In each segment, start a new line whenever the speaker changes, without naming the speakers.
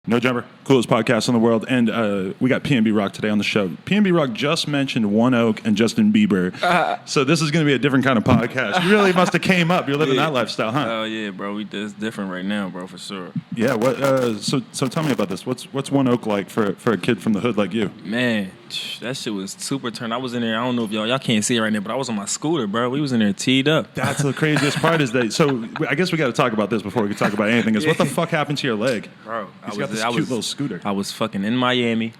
No Jumper, coolest podcast in the world, and we got PnB Rock today on the show. PnB Rock just mentioned One Oak and Justin Bieber, so this is going to be a different kind of podcast. You really must have came up. You're living that lifestyle, huh?
Oh yeah, bro. It's different right now, bro, for sure.
Yeah. What? So tell me about this. What's One Oak like for a kid from the hood like you?
Man, that shit was super turned. I was in there. I don't know if y'all can't see it right now, but I was on my scooter, bro. We was in there teed up.
That's the craziest part is that. So I guess we got to talk about this before we can talk about anything. Is what the fuck happened to your leg,
bro?
He's got this cute little scooter.
I was fucking in Miami.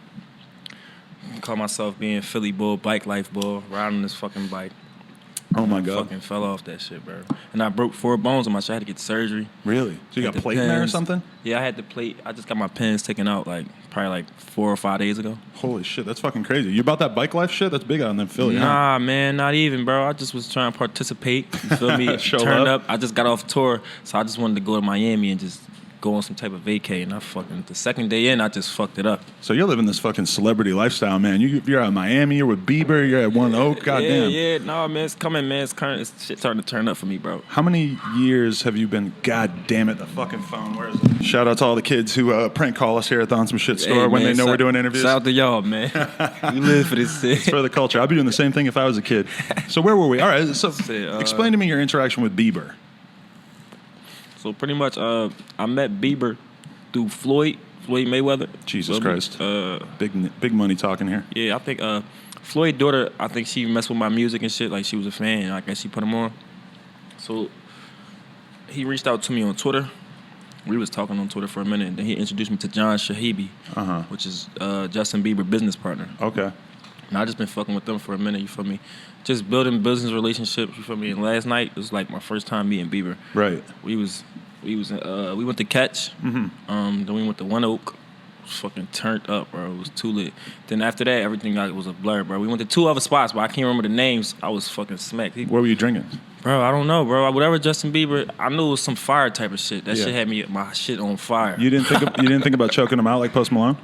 Call myself being Philly bull, bike life bull, riding this fucking bike.
Oh my god!
Fucking fell off that shit, bro. And I broke 4 bones on my shit. I had to get surgery.
Really? So you got plate in there or something?
Yeah, I had the plate. I just got my pins taken out probably 4 or 5 days ago.
Holy shit, that's fucking crazy. You about that bike life shit? That's big out in Philly.
Nah, man, not even, bro. I just was trying to participate. You feel me? Turned up. I just got off tour, so I just wanted to go to Miami and just go on some type of vacay, and I fucking the second day in, I just fucked it up.
So you're living this fucking celebrity lifestyle, man. You're out in Miami, you're with Bieber, you're at One Oak, goddamn.
Yeah, no, man, it's coming, man. It's shit starting to turn up for me, bro.
How many years have you been, god damn it, the fucking phone, where is it? Shout out to all the kids who prank call us here at the On Some Shit store when they know we're doing interviews.
Shout out to y'all, man. We live for this shit.
It's for the culture. I'd be doing the same thing if I was a kid. So where were we? All right, so explain to me your interaction with Bieber.
So pretty much, I met Bieber through Floyd Mayweather.
Jesus Christ. Big money talking here.
Yeah, I think Floyd's daughter, I think she messed with my music and shit. Like, she was a fan, and I guess she put him on. So he reached out to me on Twitter. We was talking on Twitter for a minute, and then he introduced me to John Shahibi, which is Justin Bieber business partner.
Okay.
And I just been fucking with them for a minute, you feel me? Just building business relationships, you feel me? And last night was like my first time meeting Bieber.
Right.
We went to Catch. Then we went to One Oak. It was fucking turned up, bro. It was too lit. Then after that, everything was a blur, bro. We went to 2 other spots, but I can't remember the names. I was fucking smacked.
What were you drinking?
Bro, I don't know, bro. Whatever Justin Bieber, I knew it was some fire type of shit. That shit had my shit on fire.
You didn't think about choking him out like Post Malone?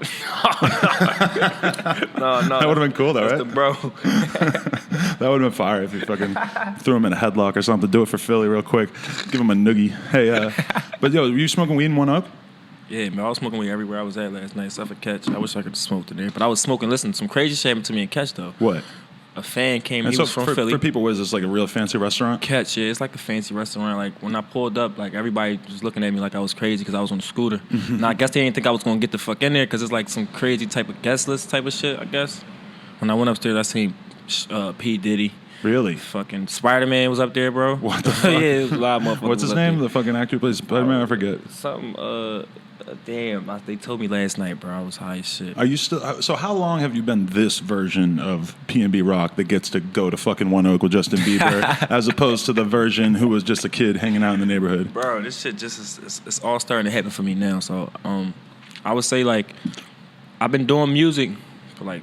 No.
That would have been cool, though, right?
The bro.
That would have been fire if you fucking threw him in a headlock or something. Do it for Philly real quick. Give him a noogie. Hey, but yo, were you smoking weed in One Oak?
Yeah, man, I was smoking weed everywhere I was at last night, except for Catch. I wish I could smoke today, but I was smoking. Listen, some crazy shit happened to me in Catch, though.
What?
A fan came.
And
he was from Philly.
For people, was this like a real fancy restaurant?
Catch, yeah, it's like a fancy restaurant. Like, when I pulled up, like, everybody was looking at me like I was crazy because I was on the scooter. Now, I guess they didn't think I was gonna get the fuck in there because it's like some crazy type of guest list type of shit, I guess. When I went upstairs, I seen P. Diddy.
Really?
Fucking Spider-Man was up there, bro.
What the fuck?
Yeah, it was a lot of motherfuckers.
What's his name?
There.
The fucking actor who plays Spider-Man? I forget.
Something, damn, they told me last night, bro. I was high as shit.
Are you still? So how long have you been this version of PnB Rock that gets to go to fucking One Oak with Justin Bieber, as opposed to the version who was just a kid hanging out in the neighborhood? Bro,
this shit just it's all starting to happen for me now. So I would say like I've been doing music for like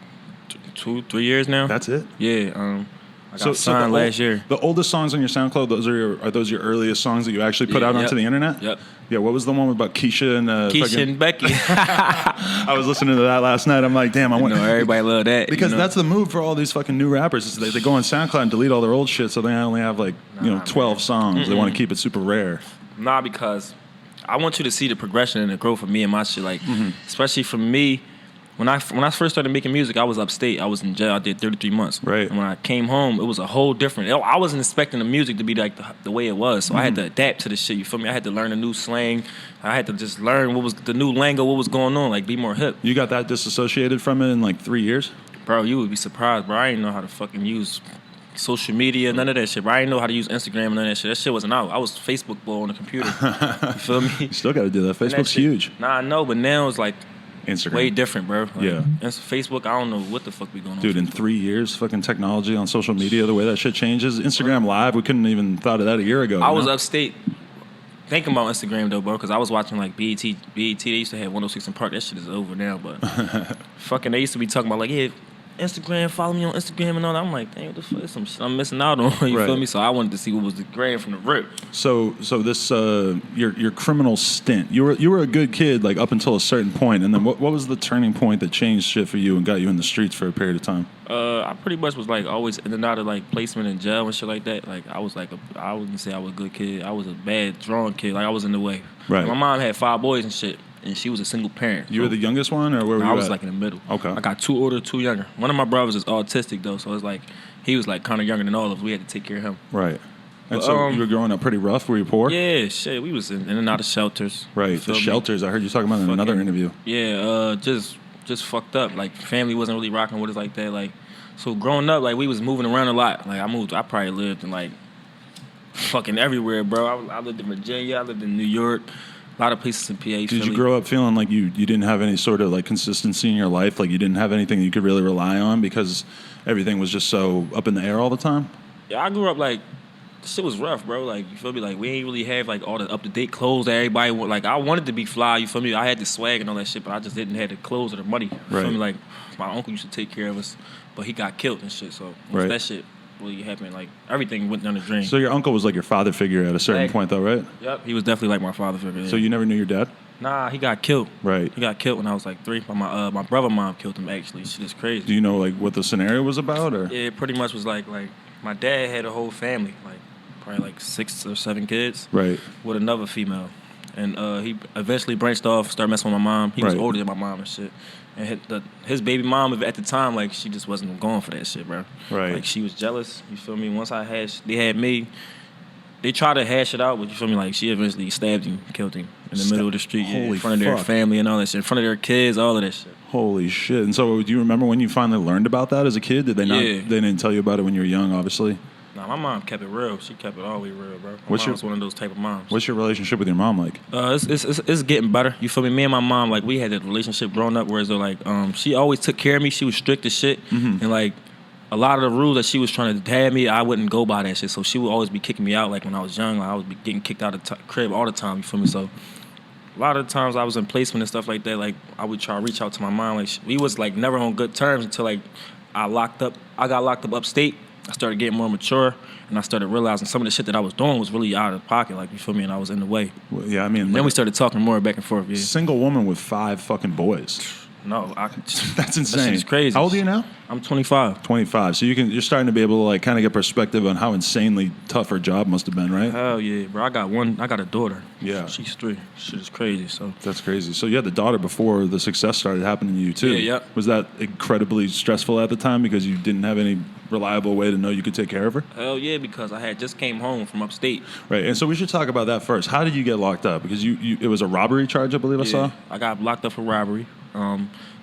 2-3 years now.
That's it?
Yeah. I got signed last year.
The oldest songs on your SoundCloud, are those your earliest songs that you actually put out onto the internet?
Yep.
Yeah, what was the one about Keisha and
and Becky?
I was listening to that last night. I'm like, damn, I want
everybody love that.
Because that's the move for all these fucking new rappers. Is they go on SoundCloud and delete all their old shit, so they only have 12 songs. Mm-mm. They want to keep it super rare.
Nah, because I want you to see the progression and the growth of me and my shit. Like, especially for me. When I first started making music, I was upstate. I was in jail. I did 33 months.
Right.
And when I came home, it was a whole different. I wasn't expecting the music to be like the way it was. So I had to adapt to the shit. You feel me? I had to learn a new slang. I had to just learn what was the new lingo, what was going on, like be more hip.
You got that disassociated from it in like 3 years?
Bro, you would be surprised, bro. I didn't know how to fucking use social media, none of that shit, bro. I didn't know how to use Instagram and none of that shit. That shit wasn't out. I was Facebook boy on the computer. You feel me?
You still got to do that. Facebook's huge.
Nah, I know, but now it's like
Instagram.
Way different, bro. Like,
yeah.
Facebook, I don't know what the fuck be going on.
Dude, in 3 years, fucking technology on social media, the way that shit changes. Instagram Live, we couldn't even thought of that a year ago.
I was upstate thinking about Instagram, though, bro, because I was watching, like, BET. They used to have 106 in Park. That shit is over now, but fucking they used to be talking about, like, yeah, Instagram, follow me on Instagram and all that. I'm like, dang, what the fuck? There's some shit I'm missing out on. You feel me? So I wanted to see what was the gram from the rip.
So this your criminal stint. You were a good kid like up until a certain point, and then what was the turning point that changed shit for you and got you in the streets for a period of time?
I pretty much was like always in and out of like placement in jail and shit like that. Like I was like I wouldn't say I was a good kid. I was a bad, drawn kid. Like I was in the way.
Right.
Like, my mom had 5 boys and shit. and she was a single parent.
You were the youngest one, or where were you
I was
at?
like in the middle.
Okay.
I got 2 older, 2 younger. One of my brothers is autistic though, so it's like he was like kind of younger than all of us. We had to take care of him.
Right. And
But,
so you were growing up pretty rough. Were you poor?
Yeah, shit. We was in and out of shelters.
Right.
You
The
feel me?
shelters. I heard you talking about in another interview.
Yeah, just fucked up. Like family wasn't really rocking with us like that. Like so growing up, like we was moving around a lot. Like I probably lived in like fucking everywhere, bro. I lived in Virginia. I lived in New York. A lot of places in PA.
Did
Philly.
you grow up feeling like you didn't have any sort of like consistency in your life? Like you didn't have anything you could really rely on because everything was just so up in the air all the time?
Yeah, I grew up like shit was rough, bro. Like you feel me? Like we ain't really have like all the up to date clothes that everybody want. Like I wanted to be fly. You feel me? I had the swag and all that shit, but I just didn't have the clothes or the money. You feel me? Like my uncle used to take care of us, but he got killed and shit. So once that shit really happened, like everything went down the drain.
So your uncle was like your father figure at a certain point, though, right?
Yep, he was definitely like my father figure. Yeah.
So you never knew your dad?
Nah, he got killed.
Right.
He got killed when I was like 3. My brother mom killed him actually. Shit is crazy.
Do you know like what the scenario was about, or?
Yeah, it pretty much was like my dad had a whole family, like probably like 6 or 7 kids.
Right.
With another female. And he eventually branched off, started messing with my mom. He was older than my mom and shit. And his baby mom at the time, like, she just wasn't going for that shit, bro.
Right.
Like, she was jealous. You feel me? Once they had me, they tried to hash it out, but you feel me? Like, she eventually stabbed him, killed him in the middle of the street, in front of their family and all that shit, in front of their kids, all of that shit.
Holy shit. And so do you remember when you finally learned about that as a kid? Did they not?
Yeah.
They didn't tell you about it when you were young, obviously?
Nah, my mom kept it real. She kept it all the way real, bro. My mom was one of those type of moms.
What's your relationship with your mom like?
It's getting better. You feel me? Me and my mom, like, we had a relationship growing up where like she always took care of me. She was strict as shit. Mm-hmm. And like a lot of the rules that she was trying to have me, I wouldn't go by that shit. So she would always be kicking me out. Like when I was young, like, I was getting kicked out of the crib all the time. You feel me? So a lot of the times I was in placement and stuff like that, like I would try to reach out to my mom. Like we was like never on good terms until like I got locked up upstate. I started getting more mature, and I started realizing some of the shit that I was doing was really out of pocket, like, you feel me, and I was in the way.
Well, yeah, I mean...
And then we started talking more back and forth, yeah.
Single woman with 5 fucking boys.
No,
that's insane.
That shit is crazy.
How old are you now?
I'm 25.
25. So you're starting to be able to like kind of get perspective on how insanely tough her job must have been, right?
Hell yeah, bro. I got a daughter.
Yeah.
She's 3. Shit is crazy. So
that's crazy. So you had the daughter before the success started happening to you too.
Yeah, yeah.
Was that incredibly stressful at the time because you didn't have any reliable way to know you could take care of her?
Hell yeah, because I had just came home from upstate.
Right. And so we should talk about that first. How did you get locked up? Because it was a robbery charge, I believe I saw.
I got locked up for robbery.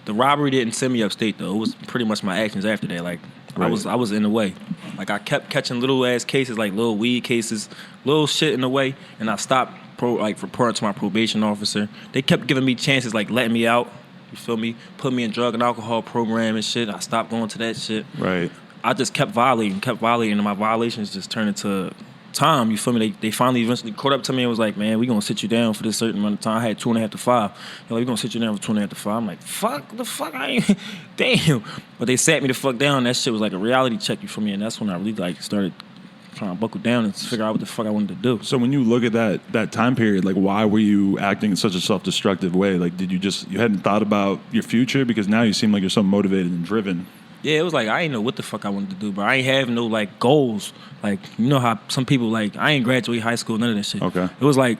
The robbery didn't send me upstate though. It was pretty much my actions after that. Like I was in the way. Like I kept catching little ass cases, like little weed cases, little shit in the way, and I stopped reporting to my probation officer. They kept giving me chances, like letting me out. You feel me? Put me in drug and alcohol program and shit. I stopped going to that shit.
Right.
I just kept violating, and my violations just turned into time. You feel me? They finally eventually caught up to me and was like, man, we gonna sit you down for this certain amount of time. I had 2.5 to 5. They're like, we gonna sit you down for 2.5 to 5. I'm like, fuck the fuck, I ain't damn. But they sat me the fuck down. That shit was like a reality check, you feel me? And that's when I really like started trying to buckle down and figure out what the fuck I wanted to do.
So when you look at that time period, like why were you acting in such a self-destructive way? Like you hadn't thought about your future? Because now you seem like you're so motivated and driven.
Yeah, it was like I ain't know what the fuck I wanted to do, bro. I ain't have no like goals. Like, you know how some people like I ain't graduate high school, none of that shit.
Okay.
It was like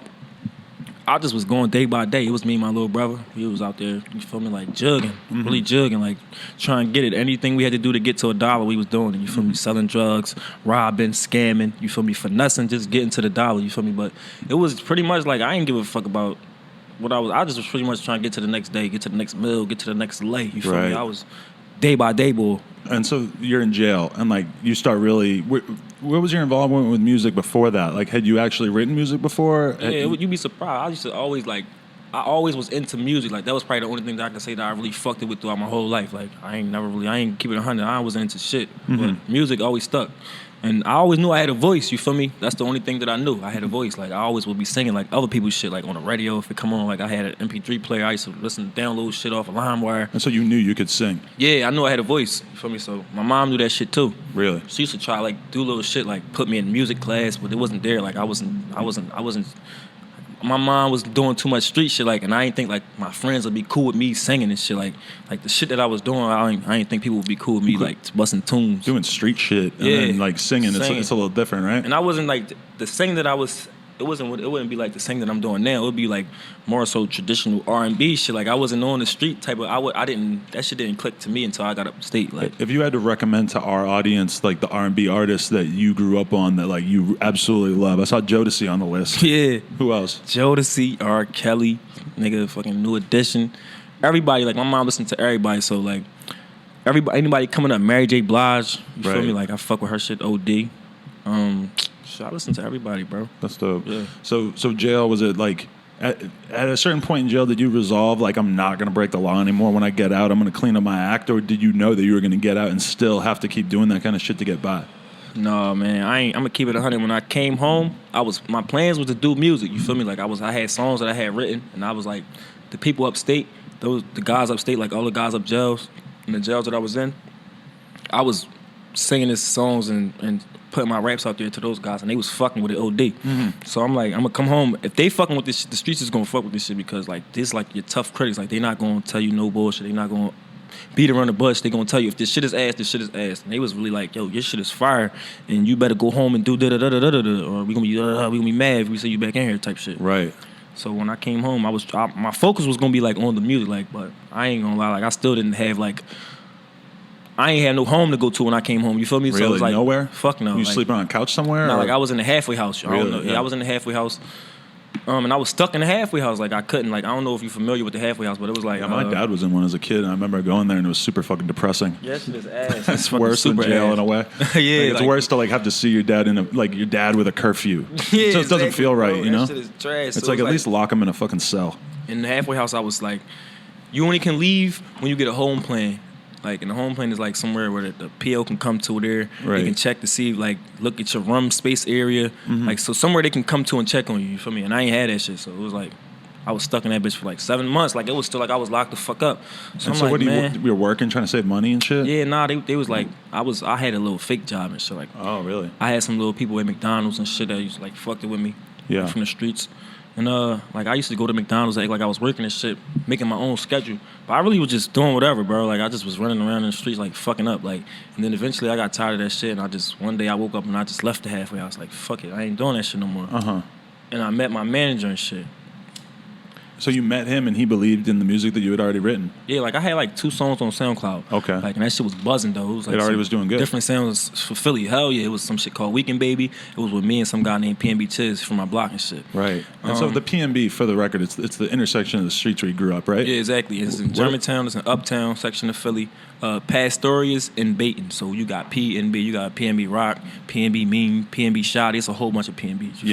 I just was going day by day. It was me and my little brother. He was out there, you feel me, like jugging, really jugging, like trying to get it. Anything we had to do to get to $1, we was doing it. You feel me? Selling drugs, robbing, scamming. You feel me? Finessing, just getting to the dollar. You feel me? But it was pretty much like I ain't give a fuck about what I was. I just was pretty much trying to get to the next day, get to the next meal, get to the next lay. You feel me? I was day by day, boy.
And so you're in jail, and like you start really. What was your involvement with music before that? Like, had you actually written music before?
Yeah, you'd be surprised. I used to always like. I always was into music. Like that was probably the only thing that I can say that I really fucked it with throughout my whole life. Like I ain't keep it 100. I wasn't into shit, but music always stuck. And I always knew I had a voice, you feel me? That's the only thing that I knew. I had a voice. Like, I always would be singing, like, other people's shit, like, on the radio. If it come on, like, I had an MP3 player. I used to listen, download shit off of LimeWire.
And so you knew you could sing? Yeah,
I knew I had a voice, you feel me? So my mom knew that shit, too.
Really?
She used to try, like, do little shit, like, put me in music class, but it wasn't there. Like, I wasn't. My mom was doing too much street shit, like, and I didn't think like my friends would be cool with me singing and shit, like the shit that I was doing. I didn't think people would be cool with me, like busting tunes,
doing street shit, and then like singing. It's a little different, right?
And I wasn't like the singing that I was it wouldn't be like the thing that I'm doing now. It would be like more so traditional R&B shit. Like I wasn't on the street type of. That shit didn't click to me until I got upstate. Like
if you had to recommend to our audience like the R&B artists that you grew up on that like you absolutely love, I saw Jodeci on the list.
Yeah.
Who else?
Jodeci, R. Kelly, nigga, fucking New Edition. Everybody, like my mom listened to everybody, so like anybody coming up, Mary J. Blige, you feel me? Like I fuck with her shit OD. I listen to everybody, bro.
That's dope.
Yeah.
So jail, was it like at a certain point in jail did you resolve like I'm not gonna break the law anymore when I get out, I'm gonna clean up my act, or did you know that you were gonna get out and still have to keep doing that kind of shit to get by?
No, man, I'm gonna keep it 100. When I came home, my plans was to do music. You feel me? Like I had songs that I had written, and I was like, the people upstate, the guys upstate, like all the guys up jails, in the jails that I was in, I was singing his songs and putting my raps out there to those guys, and they was fucking with it OD. Mm-hmm. So I'm like, I'm gonna come home. If they fucking with this shit, the streets is gonna fuck with this shit, because like this, like your tough critics, like they not gonna tell you no bullshit. They not gonna beat around the bush. They gonna tell you if this shit is ass, this shit is ass. And they was really like, yo, your shit is fire, and you better go home and do da da da da da da, or we gonna be mad if we see you back in here type shit.
Right.
So when I came home, my focus was gonna be like on the music, like, but I ain't gonna lie, like I still didn't have like. I ain't had no home to go to when I came home. You feel me?
Really?
So it was like,
nowhere?
Fuck no.
You
like,
sleeping on a couch somewhere?
No,
or?
like I was in the halfway house. I don't know.
Really?
Yeah, I was in the halfway house. And I was stuck in the halfway house. Like I couldn't. Like I don't know if you're familiar with the halfway house, but it was like.
Yeah, my dad was in one as a kid, and I remember going there, and it was super fucking depressing.
Yeah, shit is ass.
It's worse than jail in a way.
Yeah,
like, it's
like,
worse to like have to see your dad your dad with a curfew.
Yeah,
so it doesn't
exactly,
feel right,
bro.
you know.
That shit is trash.
It's so like at least lock him in a fucking cell.
In the halfway house, I was like, you only can leave when you get a home plan. Like, and the home plan is like somewhere where the PO can come to there. Right. They can check to see, like, look at your room space area. Mm-hmm. Like, so somewhere they can come to and check on you. You feel me? And I ain't had that shit, so it was like, I was stuck in that bitch for like 7 months. Like, it was still like I was locked the fuck up. So I'm
so
like,
what
man,
you were working, trying to save money and shit?
Yeah, nah, they was like, I had a little fake job and shit. Like,
oh, really?
I had some little people at McDonald's and shit that used to like fucked it with me.
Yeah.
From the streets. And like I used to go to McDonald's, act like I was working and shit, making my own schedule. But I really was just doing whatever, bro. Like I just was running around in the streets, like fucking up. Like, and then eventually I got tired of that shit, and one day I woke up and I just left the halfway. I was like, fuck it, I ain't doing that shit no more. And I met my manager and shit.
So you met him and he believed in the music that you had already written?
Yeah, like I had like 2 songs on SoundCloud.
Okay.
Like, and that shit was buzzing though. It was like
it already was doing good.
Different sounds for Philly. Hell yeah, it was some shit called Weekend Baby. It was with me and some guy named PnB Chiz from my block and shit.
Right. And so the PnB, for the record, it's the intersection of the streets where you grew up, right?
Yeah, exactly. It's in Germantown. It's in Uptown section of Philly. Pastorius and Baton. So you got PnB, you got PnB Rock, PnB Mean, PnB Shot. It's a whole bunch of PnBs.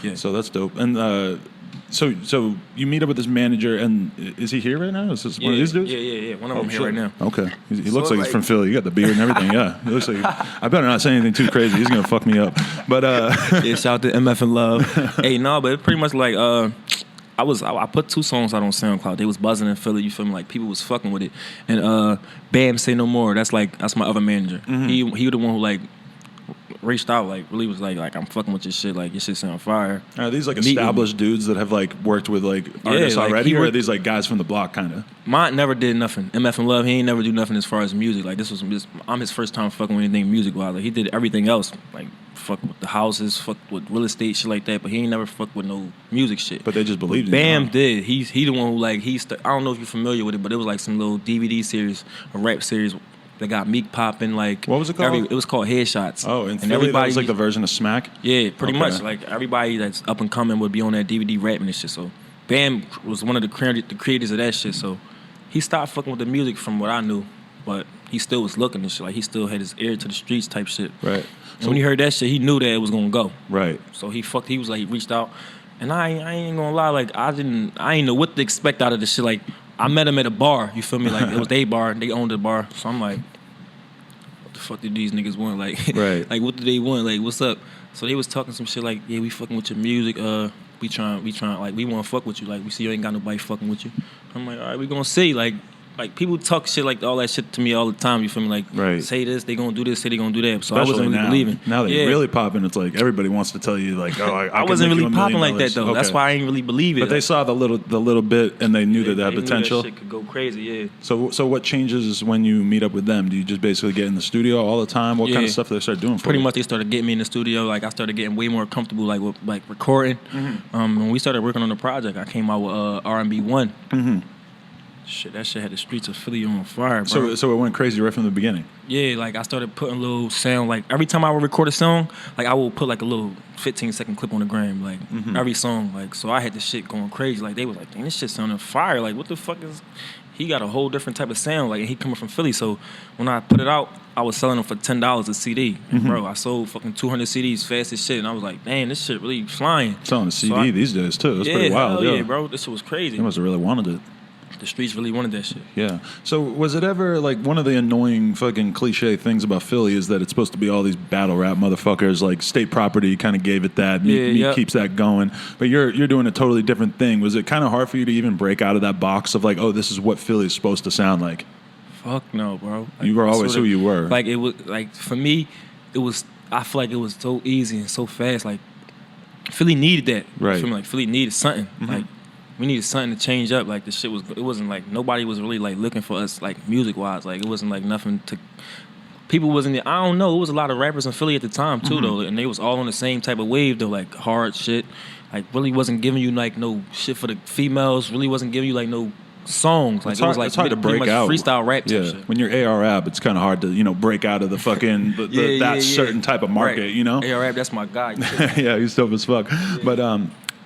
Yeah. So that's dope. And so you meet up with this manager, and is he here right now? Is this one of these dudes?
Yeah. One of them here right now.
Okay. He looks like he's from Philly. You got the beard and everything. Yeah. He looks like. I better not say anything too crazy. He's gonna fuck me up. But
yeah, shout out to MF and Love. Hey, no, but it's pretty much like I put 2 songs out on SoundCloud. They was buzzing in Philly. You feel me? Like people was fucking with it. And Bam Say No More. That's my other manager. Mm-hmm. He was the one who like reached out, like really was like I'm fucking with your shit, like your shit sound fire.
Are these like established dudes that have like worked with like artists already, or are these like guys from the block kind of?
Mine never did nothing. MF and Love, he ain't never do nothing as far as music. Like I'm his first time fucking with anything music wise. Like he did everything else, like fuck with the houses, fuck with real estate shit like that, but he ain't never fucked with no music shit.
But they just believed in
Bam
him.
did. He the one who like I don't know if you're familiar with it, but it was like some little DVD series, a rap series. They got Meek popping, like
what was it called?
It was called Headshots.
Oh, and everybody that was like the version of Smack.
Yeah, pretty much. Like everybody that's up and coming would be on that DVD rapping and shit. So Bam was one of the creators of that shit. So he stopped fucking with the music from what I knew, but he still was looking and shit. Like he still had his ear to the streets type shit.
Right.
And when he heard that shit, he knew that it was gonna go.
Right.
So he was like, he reached out, and I ain't gonna lie, like I ain't know what to expect out of this shit. Like I met him at a bar, you feel me? Like it was their bar, they owned the bar. So I'm like, what the fuck did these niggas want? Like,
right.
Like what do they want? Like, what's up? So they was talking some shit like, yeah, we fucking with your music. We trying, like we wanna fuck with you. Like we see you ain't got nobody fucking with you. I'm like, all right, we gonna see. Like like people talk shit like all that shit to me all the time. You feel me? Like say this, they gonna do this, say they gonna do that. So
especially
I wasn't really believing.
Now they really popping. It's like everybody wants to tell you like, oh, I
wasn't really popping like that though. Okay. That's why I ain't really believe it.
But they saw the little bit and they knew that had potential.
That shit could go crazy. Yeah.
So what changes when you meet up with them? Do you just basically get in the studio all the time? What kind of stuff do they start doing for
Pretty
you?
much they started getting me in the studio. Like I started getting way more comfortable like with like recording. When we started working on the project, I came out with R&B 1. Shit, that shit had the streets of Philly on fire, bro.
So it went crazy right from the beginning.
Yeah, like I started putting little sound. Like every time I would record a song, like I would put like a little 15-second clip on the gram, like every song. Like so, I had the shit going crazy. Like they was like, "Dang, this shit sounding fire." Like what the fuck is? He got a whole different type of sound. Like he coming from Philly. So when I put it out, I was selling them for $10 a CD. And bro, I sold fucking 200 CDs fast as shit. And I was like, "Damn, this shit really flying."
Selling a CD these days too. That's pretty wild.
Yeah, bro, this shit was crazy.
They must have really wanted it.
The streets really wanted that shit.
Yeah. So was it ever like one of the annoying fucking cliche things about Philly is that it's supposed to be all these battle rap motherfuckers, like State Property kind of gave it that. Meek keeps that going. But you're doing a totally different thing. Was it kind of hard for you to even break out of that box of like, oh, this is what Philly is supposed to sound like?
Fuck no, bro. Like,
you were always who you were.
Like it was like for me, it was. I feel like it was so easy and so fast. Like Philly needed that.
Right.
You feel me? Like Philly needed something. Like we needed something to change up. Like the shit was. It wasn't like nobody was really like looking for us like music wise. Like it wasn't like nothing to. People wasn't. I don't know. It was a lot of rappers in Philly at the time too though, and they was all on the same type of wave though. Like hard shit. Like really wasn't giving you like no shit for the females. Really wasn't giving you like no songs. Like it was like
it's hard to break
much
out.
Freestyle rap type shit.
When you're A&R Rap, it's kind of hard to break out of the fucking that certain type of market.
Right.
You know.
A&R Rap, that's my guy.
Yeah, he's dope as fuck. Yeah. But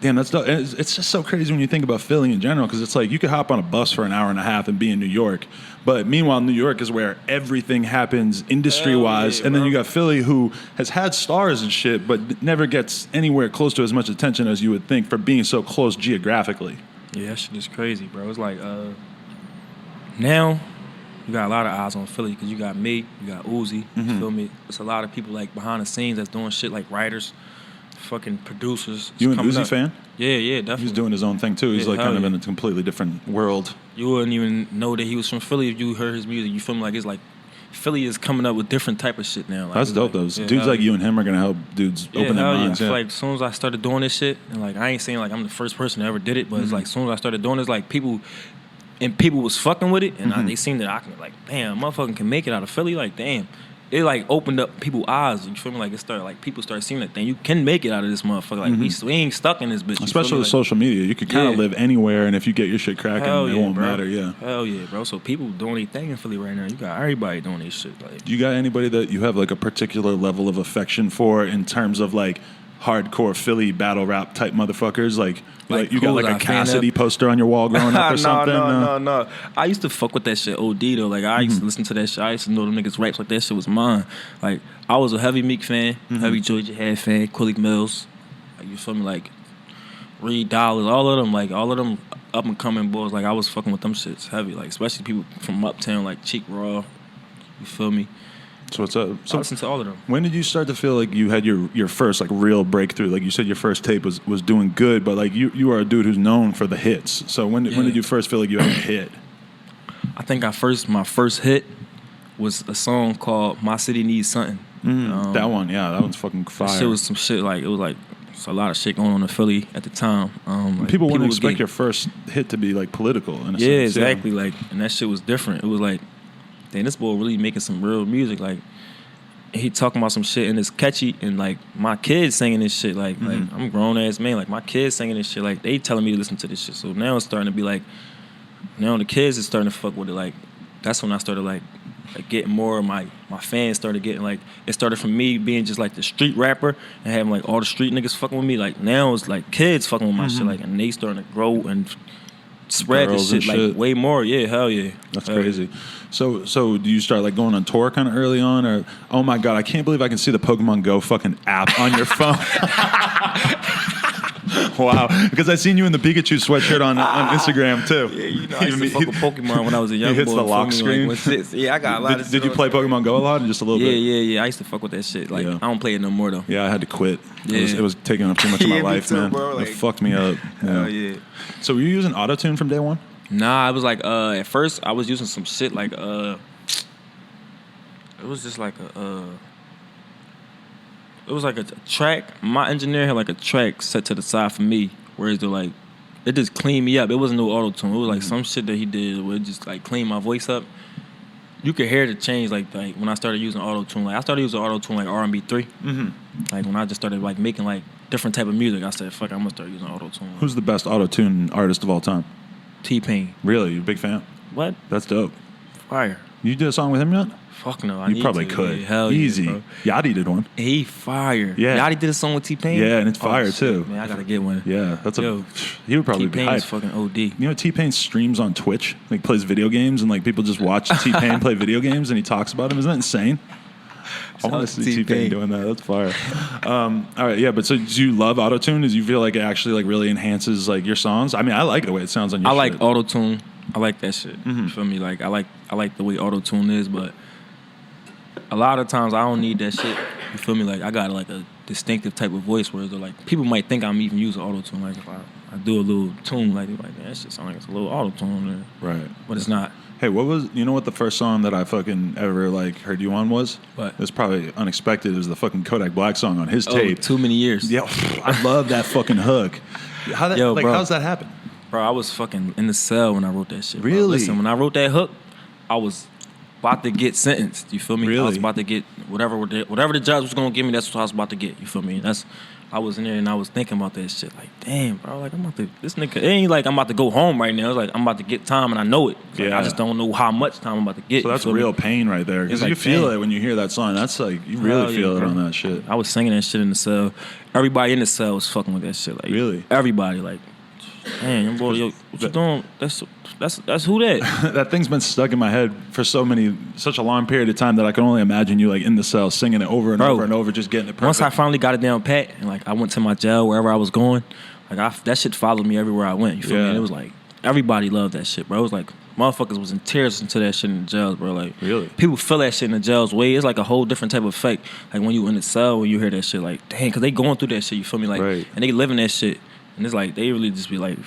damn, that's dope. It's just so crazy when you think about Philly in general because it's like you could hop on a bus for an hour and a half and be in New York. But meanwhile, New York is where everything happens industry-wise. And then you got Philly who has had stars and shit, but never gets anywhere close to as much attention as you would think for being so close geographically.
Yeah, that shit is crazy, bro. It's like, now you got a lot of eyes on Philly because you got me, you got Uzi, you feel me? It's a lot of people like behind the scenes that's doing shit like writers, fucking producers.
You an Uzi fan?
Yeah, definitely.
He's doing his own thing too. He's like kind of in a completely different world.
You wouldn't even know that he was from Philly if you heard his music. You feel me? Like it's like Philly is coming up with different type of shit now. Like,
that's dope though. Dudes like you and him are gonna help dudes open their minds.
Yeah. Like as soon as I started doing this shit, and like I ain't saying like I'm the first person that ever did it, but it's like as soon as I started doing this, like people was fucking with it, and they seen that I can like, damn, motherfucking can make it out of Philly. Like, damn, it like opened up people's eyes. You feel me? Like it started like people started seeing that thing. You can make it out of this motherfucker. Like we ain't stuck in this bitch.
Especially with social media, you can kind of live anywhere, and if you get your shit cracking, it won't matter. Yeah.
Hell yeah, bro. So people doing their thing in Philly right now. You got everybody doing their shit. Like,
you got anybody that you have like a particular level of affection for in terms of like hardcore Philly battle rap type motherfuckers? Like you got like a Cassidy poster on your wall growing up or something?
No. I used to fuck with that shit OD though. Like I used to listen to that shit. I used to know them niggas raps like that shit was mine. Like I was a heavy Meek fan, heavy Georgia Head fan, Quilly Mills. Like you feel me? Like Reed Dollars, all of them up and coming boys. Like I was fucking with them shits heavy. Like especially people from uptown like Cheek Raw. You feel me?
So what's up? So
I listen to all of them.
When did you start to feel like you had your first like real breakthrough? Like you said, your first tape was doing good, but like you are a dude who's known for the hits. So when did you first feel like you had a hit?
I think my first hit was a song called "My City Needs Something."
That one, that one's fucking fire.
That shit was some shit like it was like a lot of shit going on in Philly at the time. Like,
people wouldn't expect your first hit to be like political. In a sense.
Exactly. Like, and that shit was different. It was like, damn, this boy really making some real music. Like, he talking about some shit and it's catchy, and like my kids singing this shit. Like I'm a grown ass man. Like my kids singing this shit. Like they telling me to listen to this shit. So now it's starting to be like, now the kids is starting to fuck with it. Like that's when I started like getting more of my fans started getting like, it started from me being just like the street rapper and having like all the street niggas fucking with me. Like now it's like kids fucking with my shit. Like, and they starting to grow and spread this shit like way more. Yeah, hell yeah.
That's crazy. So do you start like going on tour kind of early on, or oh my god, I can't believe I can see the Pokemon Go fucking app on your phone? Wow, because I seen you in the Pikachu sweatshirt on Instagram too.
Yeah, you know, I used to fuck with Pokemon when I was a young boy.
He hits the lock screen.
Like, yeah, I got a lot of
Did you play Pokemon Go a lot, or just a little bit?
Yeah. I used to fuck with that shit. Like I don't play it no more though.
Yeah, I had to quit. It was taking up too much of my life, man. It fucked me up.
Hell yeah.
So were you using autotune from day one?
Nah, it was like at first I was using some shit like it was just like it was like a track. My engineer had like a track set to the side for me, whereas they're like it just cleaned me up. It wasn't no auto-tune. It was like some shit that he did where it just like cleaned my voice up. You could hear the change like when I started using auto-tune. Like I started using auto-tune like R&B 3. Like when I just started like making like different type of music, I said, fuck, I'm gonna start using auto-tune.
Who's the best auto-tune artist of all time?
T-Pain.
Really? You a big fan?
What?
That's dope.
Fire.
You did a song with him yet?
Fuck no.
You probably could.
Yeah, hell
easy.
Yeah,
Yachty did one.
He fire.
Yeah.
Yachty did a song with T-Pain?
Yeah, and it's fire
shit,
too.
Man, I gotta get one.
Yeah, that's
Yo,
he would probably be
T-Pain's
hyped.
fucking OD.
You know, T-Pain streams on Twitch, like plays video games, and like people just watch T-Pain play video games, and he talks about them. Isn't that insane? I want to see T-Pain doing that. That's fire. All right, yeah. But so, do you love autotune? Do you feel like it actually like really enhances like your songs? I mean, I like the way it sounds on your.
I like
shit.
autotune. I like that shit. You feel me? Like I like the way autotune is, but a lot of times I don't need that shit. You feel me? Like I got like a distinctive type of voice where they're like people might think I'm even using autotune. Like if I do a little tune, like they're like, man, that shit sound like it's a little autotune there.
Right.
But it's not.
Hey, you know what the first song that I fucking ever like heard you on was?
What?
It's probably unexpected. It was the fucking Kodak Black song on his
Oh,
tape.
Too Many Years.
Yeah, I love that fucking hook.
Yo, bro.
How's that happen?
Bro, I was fucking in the cell when I wrote that shit. Bro.
Really?
Listen, when I wrote that hook, I was about to get sentenced. You feel me?
Really?
I was about to get whatever the judge was gonna give me. That's what I was about to get. You feel me? I was in there and I was thinking about that shit. Like, damn, bro. Like, I'm about to. This nigga. It ain't like I'm about to go home right now. It's like I'm about to get time and I know it. Like,
Yeah.
I just don't know how much time I'm about to get.
So that's
you feel
real
me?
pain right there. Because
It's
you
like,
feel
damn.
it when you hear that song. That's like, you really
Hell yeah,
feel it
bro.
on that shit.
I was singing that shit in the cell. Everybody in the cell was fucking with that shit. Like,
Really?
Everybody. Like, man, young boy, yo, what you doing? That's who that?
That thing's been stuck in my head for such a long period of time that I can only imagine you like in the cell singing it over and
Bro,
over and over, just getting it perfect.
Once I finally got it down pat, and like I went to my jail wherever I was going, like that shit followed me everywhere I went. You feel me? And it was like everybody loved that shit, bro. It was like motherfuckers was in tears into that shit in the jails, bro. Like
Really?
people feel that shit in the jails way. It's like a whole different type of effect. Like when you in the cell, when you hear that shit, like dang, because they going through that shit. You feel me? Like
Right.
and they living that shit, and it's like they really just be like.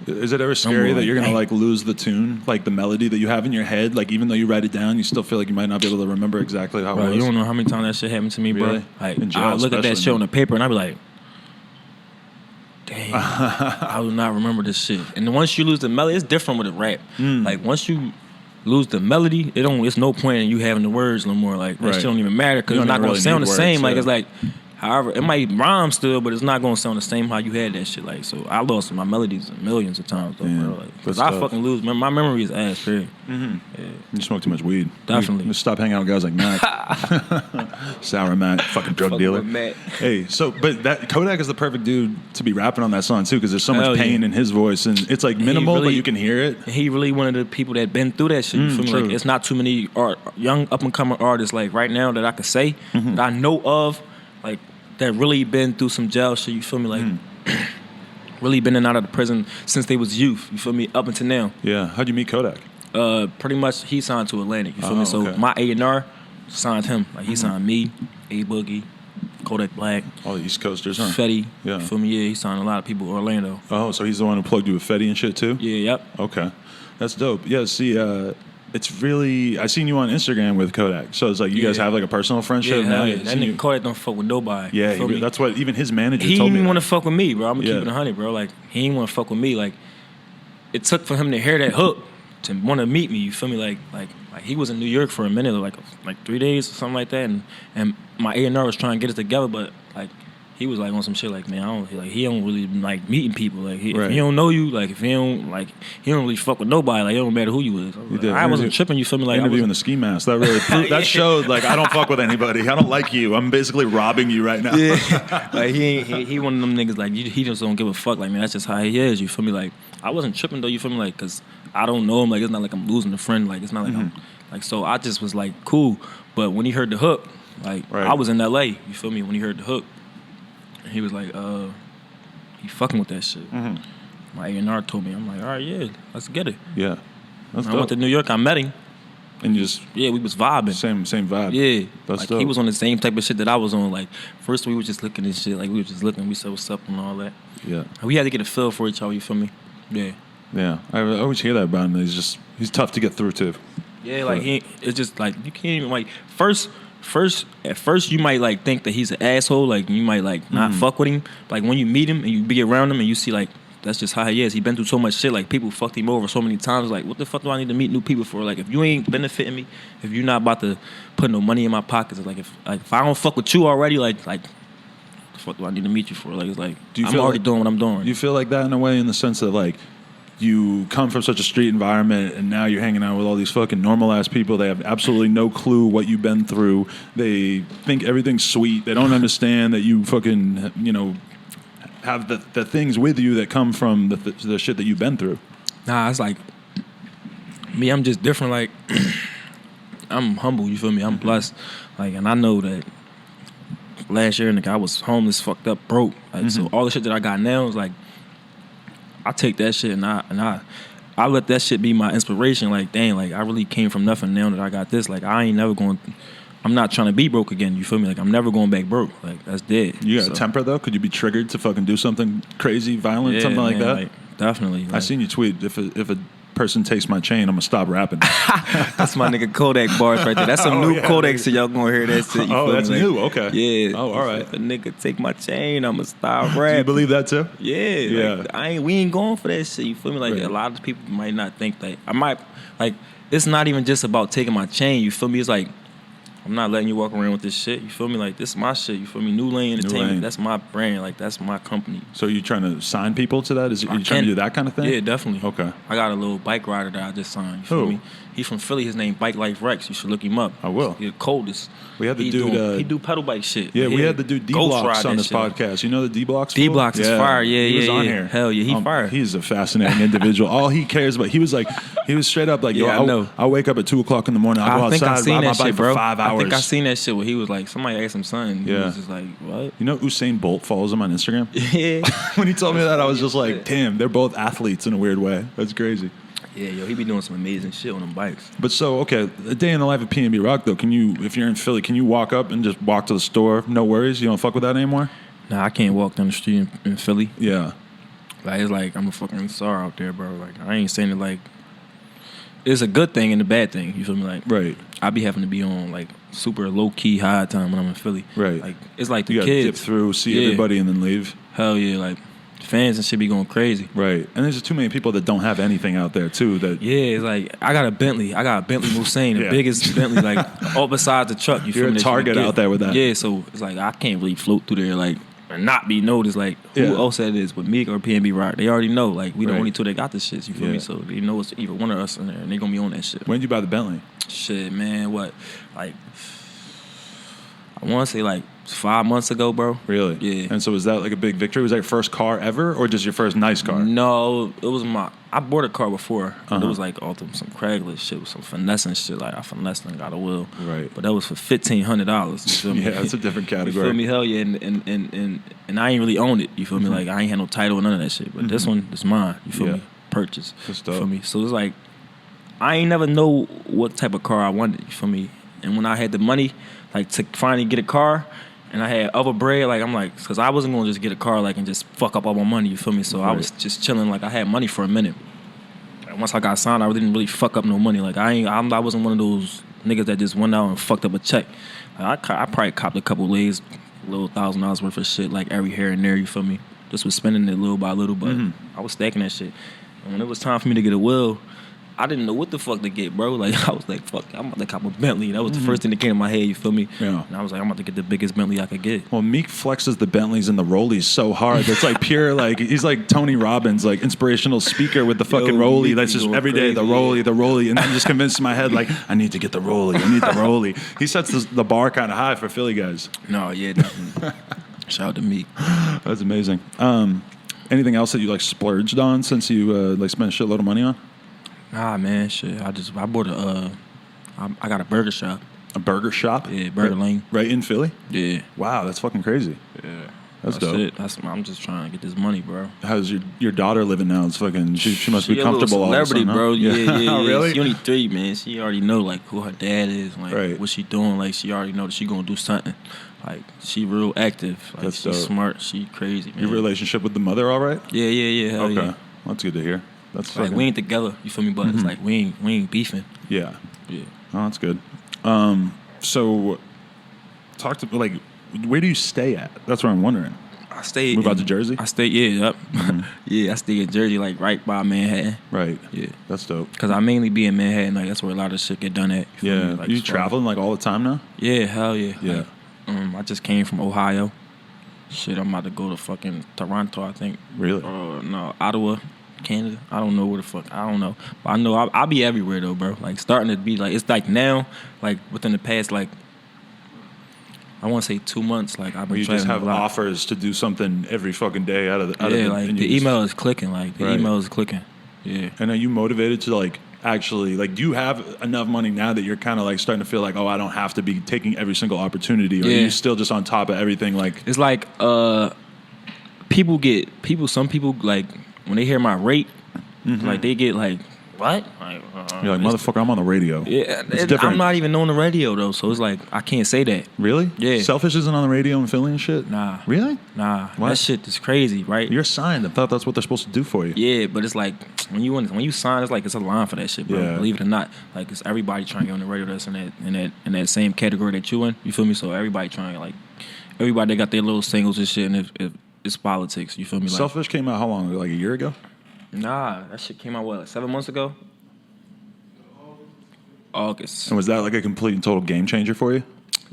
Is it ever scary that you're gonna
dang.
like lose the tune, like the melody that you have in your head? Like even though you write it down, you still feel like you might not be able to remember exactly how
Bro,
it was.
you don't know how many times that shit happened to me,
Really?
bro. Like
In jail
I look at that
especially,
shit on
man.
the paper and I be like, damn, I do not remember this shit. And then once you lose the melody, it's different with a rap. Like once you lose the melody, it's no point in you having the words no more. Like that
Right.
shit don't even matter because
You
it's
don't
not gonna
really
sound
need
the same.
words,
Like
yeah.
it's like, however, it might rhyme still, but it's not gonna sound the same how you had that shit. Like so, I lost my melodies millions of times though,
Damn,
bro. Like,
that's
cause I
tough.
fucking lose. My memory is ass, period.
You smoke too much weed.
Definitely.
You stop hanging out with guys like Mac. Sour Mac, fucking drug dealer.
with Mac.
Hey, but that Kodak is the perfect dude to be rapping on that song too, because there's so much
Hell
pain
yeah.
in his voice, and it's like minimal, but
really-
you can hear it.
He really one of the people that been through that shit. You feel me?
true.
Like it's not too many young up and coming artists like right now that I could say that I know of, like that really been through some jail shit. You feel me? Like really been in and out of the prison since they was youth. You feel me? Up until now.
Yeah. How'd you meet Kodak?
Pretty much he signed to Atlantic. You feel
Oh,
me? So
okay.
my A&R signed him. Like he signed me, A Boogie, Kodak Black,
All the East Coasters, huh?
Fetty.
Yeah.
You feel me? Yeah, he signed a lot of people. Orlando.
Oh, so he's the one who plugged you with Fetty and shit too?
Yeah. Yep.
Okay. That's dope. Yeah, see, it's really, I seen you on Instagram with Kodak. So it's like you guys
Yeah.
have like a personal friendship
Yeah,
now.
hell yeah.
I've
That
seen
nigga
you-
Kodak don't fuck with nobody.
Yeah,
You feel me?
that's what even his manager
He
told
didn't
me.
even want to
that.
fuck with me, bro. I'm gonna
Yeah.
keep it 100, bro. Like he didn't want to fuck with me. Like it took for him to hear that hook to want to meet me. You feel me? Like he was in New York for a minute, like 3 days or something like that, and my A&R was trying to get it together, but like he was like on some shit like, man, he don't really like meeting people. Like
Right.
if he don't know you, like if he don't really fuck with nobody. Like it don't matter who you is. I wasn't tripping. You feel me? Like I
interviewing the
was,
ski mask. That really that showed like I don't fuck with anybody. I don't like you. I'm basically robbing you right now.
yeah, like he one of them niggas like he just don't give a fuck. Like man, that's just how he is. You feel me? Like I wasn't tripping though. You feel me? Like because I don't know him. Like it's not like I'm losing a friend. Like it's not like I'm like so. I just was like cool. But when he heard the hook, like
Right.
I was in L.A. You feel me? When he heard the hook, he was like, he fucking with that shit. My A&R told me, I'm like, all right, yeah, let's get it.
Yeah, that's
I
dope.
went to New York. I met him.
And you just
Yeah, we was vibing.
same vibe.
Yeah,
That's
like
dope.
he was on the same type of shit that I was on. Like first we were just looking at shit. Like we were just looking. We said what's up and all that.
Yeah.
We had to get a feel for each other. You feel me? Yeah.
Yeah, I always hear that about him. He's tough to get through to.
Yeah, like it's just like you can't even like at first you might like think that he's an asshole, like you might like not fuck with him. Like when you meet him and you be around him and you see like that's just how he is. He been through so much shit. Like people fucked him over so many times. Like what the fuck do I need to meet new people for? Like if you ain't benefiting me, if you're not about to put no money in my pockets, it's like if I don't fuck with you already, like the fuck do I need to meet you for? Like it's like I'm already doing what I'm doing.
You feel like that in a way, in the sense that like you come from such a street environment and now you're hanging out with all these fucking normal ass people. They have absolutely no clue what you've been through. They think everything's sweet. They don't understand that you fucking, have the things with you that come from the shit that you've been through.
Nah, it's like me, I'm just different. Like I'm humble, you feel me? I'm blessed. Like, and I know that last year, nigga, I was homeless, fucked up, broke. Like, so all the shit that I got now is like, I take that shit and I let that shit be my inspiration. Like, dang, like I really came from nothing. Now that I got this, like I ain't never going. I'm not trying to be broke again. You feel me? Like I'm never going back broke. Like that's dead.
You got a temper though? Could you be triggered to fucking do something crazy, violent, something like that?
Like, definitely. Like,
I seen you tweet if a person takes my chain, I'm gonna stop rapping.
That's my nigga Kodak bars right there. That's some new Kodak shit. Y'all gonna hear that shit.
That's
me?
new. Okay.
Yeah.
Oh, all right.
If a nigga take my chain, I'ma stop rapping.
Do you believe that too?
Yeah. Like, we ain't going for that shit. You feel me? Like a lot of people might not think that. I might like. It's not even just about taking my chain. You feel me? It's like I'm not letting you walk around with this shit. You feel me? Like this is my shit. You feel me? New Lane Entertainment. That's my brand. Like that's my company.
So you trying to sign people to that? Are you trying to do that kind of thing?
Yeah, definitely.
Okay.
I got a little bike rider that I just signed. You feel me? He's from Philly. His name Bike Life Rex. You should look him up. I
will.
He's the coldest.
We had the dude.
He do pedal bike shit.
Yeah, we had the dude D-Blocks on this podcast. You know the D-Blocks?
D-Blocks is fire. Yeah,
he was on
yeah.
here.
Hell yeah, he fire.
He's a fascinating individual. All he cares about, he was straight up like,
I know.
I'll wake up at 2:00 in the morning. I'll go outside, ride my bike for 5 hours.
I think I seen that shit where he was like, somebody asked him something. Yeah. He was just like, what?
You know Usain Bolt follows him on Instagram?
Yeah.
When he told me that, I was just like, damn, they're both athletes in a weird way. That's crazy.
Yeah, he be doing some amazing shit on them bikes.
But so, okay, a day in the life of PnB Rock, though, if you're in Philly, can you walk up and just walk to the store? No worries? You don't fuck with that anymore?
Nah, I can't walk down the street in Philly.
Yeah.
Like, it's like, I'm a fucking star out there, bro. Like, I ain't saying it like, it's a good thing and a bad thing. You feel me? Like,
right.
I be having to be on, like, super low-key high time when I'm in Philly.
Right.
Like, it's like the
you
kids.
You gotta dip through, see everybody, and then leave.
Hell yeah, like, fans and shit be going crazy.
Right. And there's just too many people that don't have anything out there, too.
Yeah, it's like, I got a Bentley Musain, the biggest Bentley, like, all besides the truck.
You're a target out there with that.
Yeah, so it's like, I can't really float through there, like, and not be noticed, like, who else that is but me or PnB Rock. They already know, like, we the only two that got this shit, you feel me? So they know it's either one of us in there, and they gonna be on that shit.
When did you buy the Bentley?
Shit, man, what? Like, I want to say, like, 5 months ago, bro.
Really?
Yeah.
And so was that like a big victory? Was that your first car ever, or just your first nice car?
No, it was I bought a car before. But it was like all some Craigslist shit with some finessing shit. Like I finessed and got a wheel.
Right.
But that was for $1,500. You feel me?
Yeah, that's a different category.
You feel me? Hell yeah. And I ain't really owned it. You feel me? Like I ain't had no title or none of that shit. But this one is mine. You feel me? Purchase. You feel me? So it's like I ain't never know what type of car I wanted. You feel me? And when I had the money, like to finally get a car. And I had other bread, like I'm like, because I wasn't gonna just get a car like and just fuck up all my money, you feel me? So I was just chilling, like I had money for a minute. And once I got signed, I didn't really fuck up no money. Like I wasn't one of those niggas that just went out and fucked up a check. Like, I probably copped a couple legs, a little $1,000 worth of shit, like every here and there, you feel me? Just was spending it little by little, but I was stacking that shit. And when it was time for me to get a wheel, I didn't know what the fuck to get, bro. Like, I was like, fuck, I'm about to cop a Bentley. That was the first thing that came to my head, you feel me?
Yeah.
And I was like, I'm about to get the biggest Bentley I could get.
Well, Meek flexes the Bentleys and the Rollies so hard. It's like pure, like, he's like Tony Robbins, like, inspirational speaker with the fucking Rollie. That's just every day, the Rollie. And I'm just convinced in my head, like, I need to get the Rollie. He sets the bar kind of high for Philly guys.
No, yeah, definitely. Shout out to Meek.
That's amazing. Anything else that you, like, splurged on since you, like, spent a shitload of money on?
Nah, man, shit. I bought I got a burger shop.
A burger shop?
Yeah, Burger Lane.
Right in Philly?
Yeah.
Wow, that's fucking crazy.
Yeah.
That's dope.
It. I'm just trying to get this money, bro.
How's your daughter living now? It's fucking. She must be comfortable.
A little celebrity,
all of a sudden,
bro. Yeah.
Oh, really?
She only 3, man. She already know like who her dad is, like what she doing. Like she already know that she gonna do something. Like she real active. Like
that's
she's
dope.
Smart. She crazy, man.
Your relationship with the mother, all right?
Yeah. Hell
okay,
yeah.
That's good to hear. That's
like
fucking...
we ain't together. You feel me? But it's like we ain't beefing.
Yeah.
Yeah.
Oh, that's good. So, talk to like, where do you stay at? That's what I'm wondering.
I stay.
Move out to Jersey?
I stay. Yeah. Yep. Yeah. I stay in Jersey, like right by Manhattan.
Right.
Yeah.
That's dope.
Cause I mainly be in Manhattan. Like that's where a lot of shit get done at. You feel
Yeah.
me? Like,
you traveling like all the time now?
Yeah. Hell yeah.
Yeah.
Like, I just came from Ohio. Shit, I'm about to go to fucking Toronto, I think.
Really?
No, Ottawa, Canada. I don't know where the fuck. I don't know. But I know I'll be everywhere, though, bro. Like, starting to be, like, it's like now, like, within the past, like, I want to say 2 months, like, I've been
You just have
a lot.
offers to do something every fucking day out of the...
Like, the email is clicking. Like, the email is clicking. Yeah.
And are you motivated to, like, actually, like, do you have enough money now that you're kind of, like, starting to feel like, oh, I don't have to be taking every single opportunity? Or are you still just on top of everything, like...
It's like, some people, like, when they hear my rate, like, they get, like, what? Like,
you're like, motherfucker, I'm on the radio.
Yeah,
it's different.
I'm not even on the radio, though, so it's like, I can't say that.
Really?
Yeah.
Selfish isn't on the radio in Philly and shit?
Nah.
Really?
Nah.
What?
That shit is crazy, right?
You're signed. I thought that's what they're supposed to do for you.
Yeah, but it's like, when you sign, it's like, it's a line for that shit, bro.
Yeah.
Believe it or not. Like, it's everybody trying to get on the radio that's in that same category that you in. You feel me? So everybody trying, like, everybody, they got their little singles and shit, and if it's politics, you feel me? Like,
Selfish came out how long ago? Like a year ago?
Nah, that shit came out, what, like 7 months ago? August.
And was that like a complete and total game changer for you?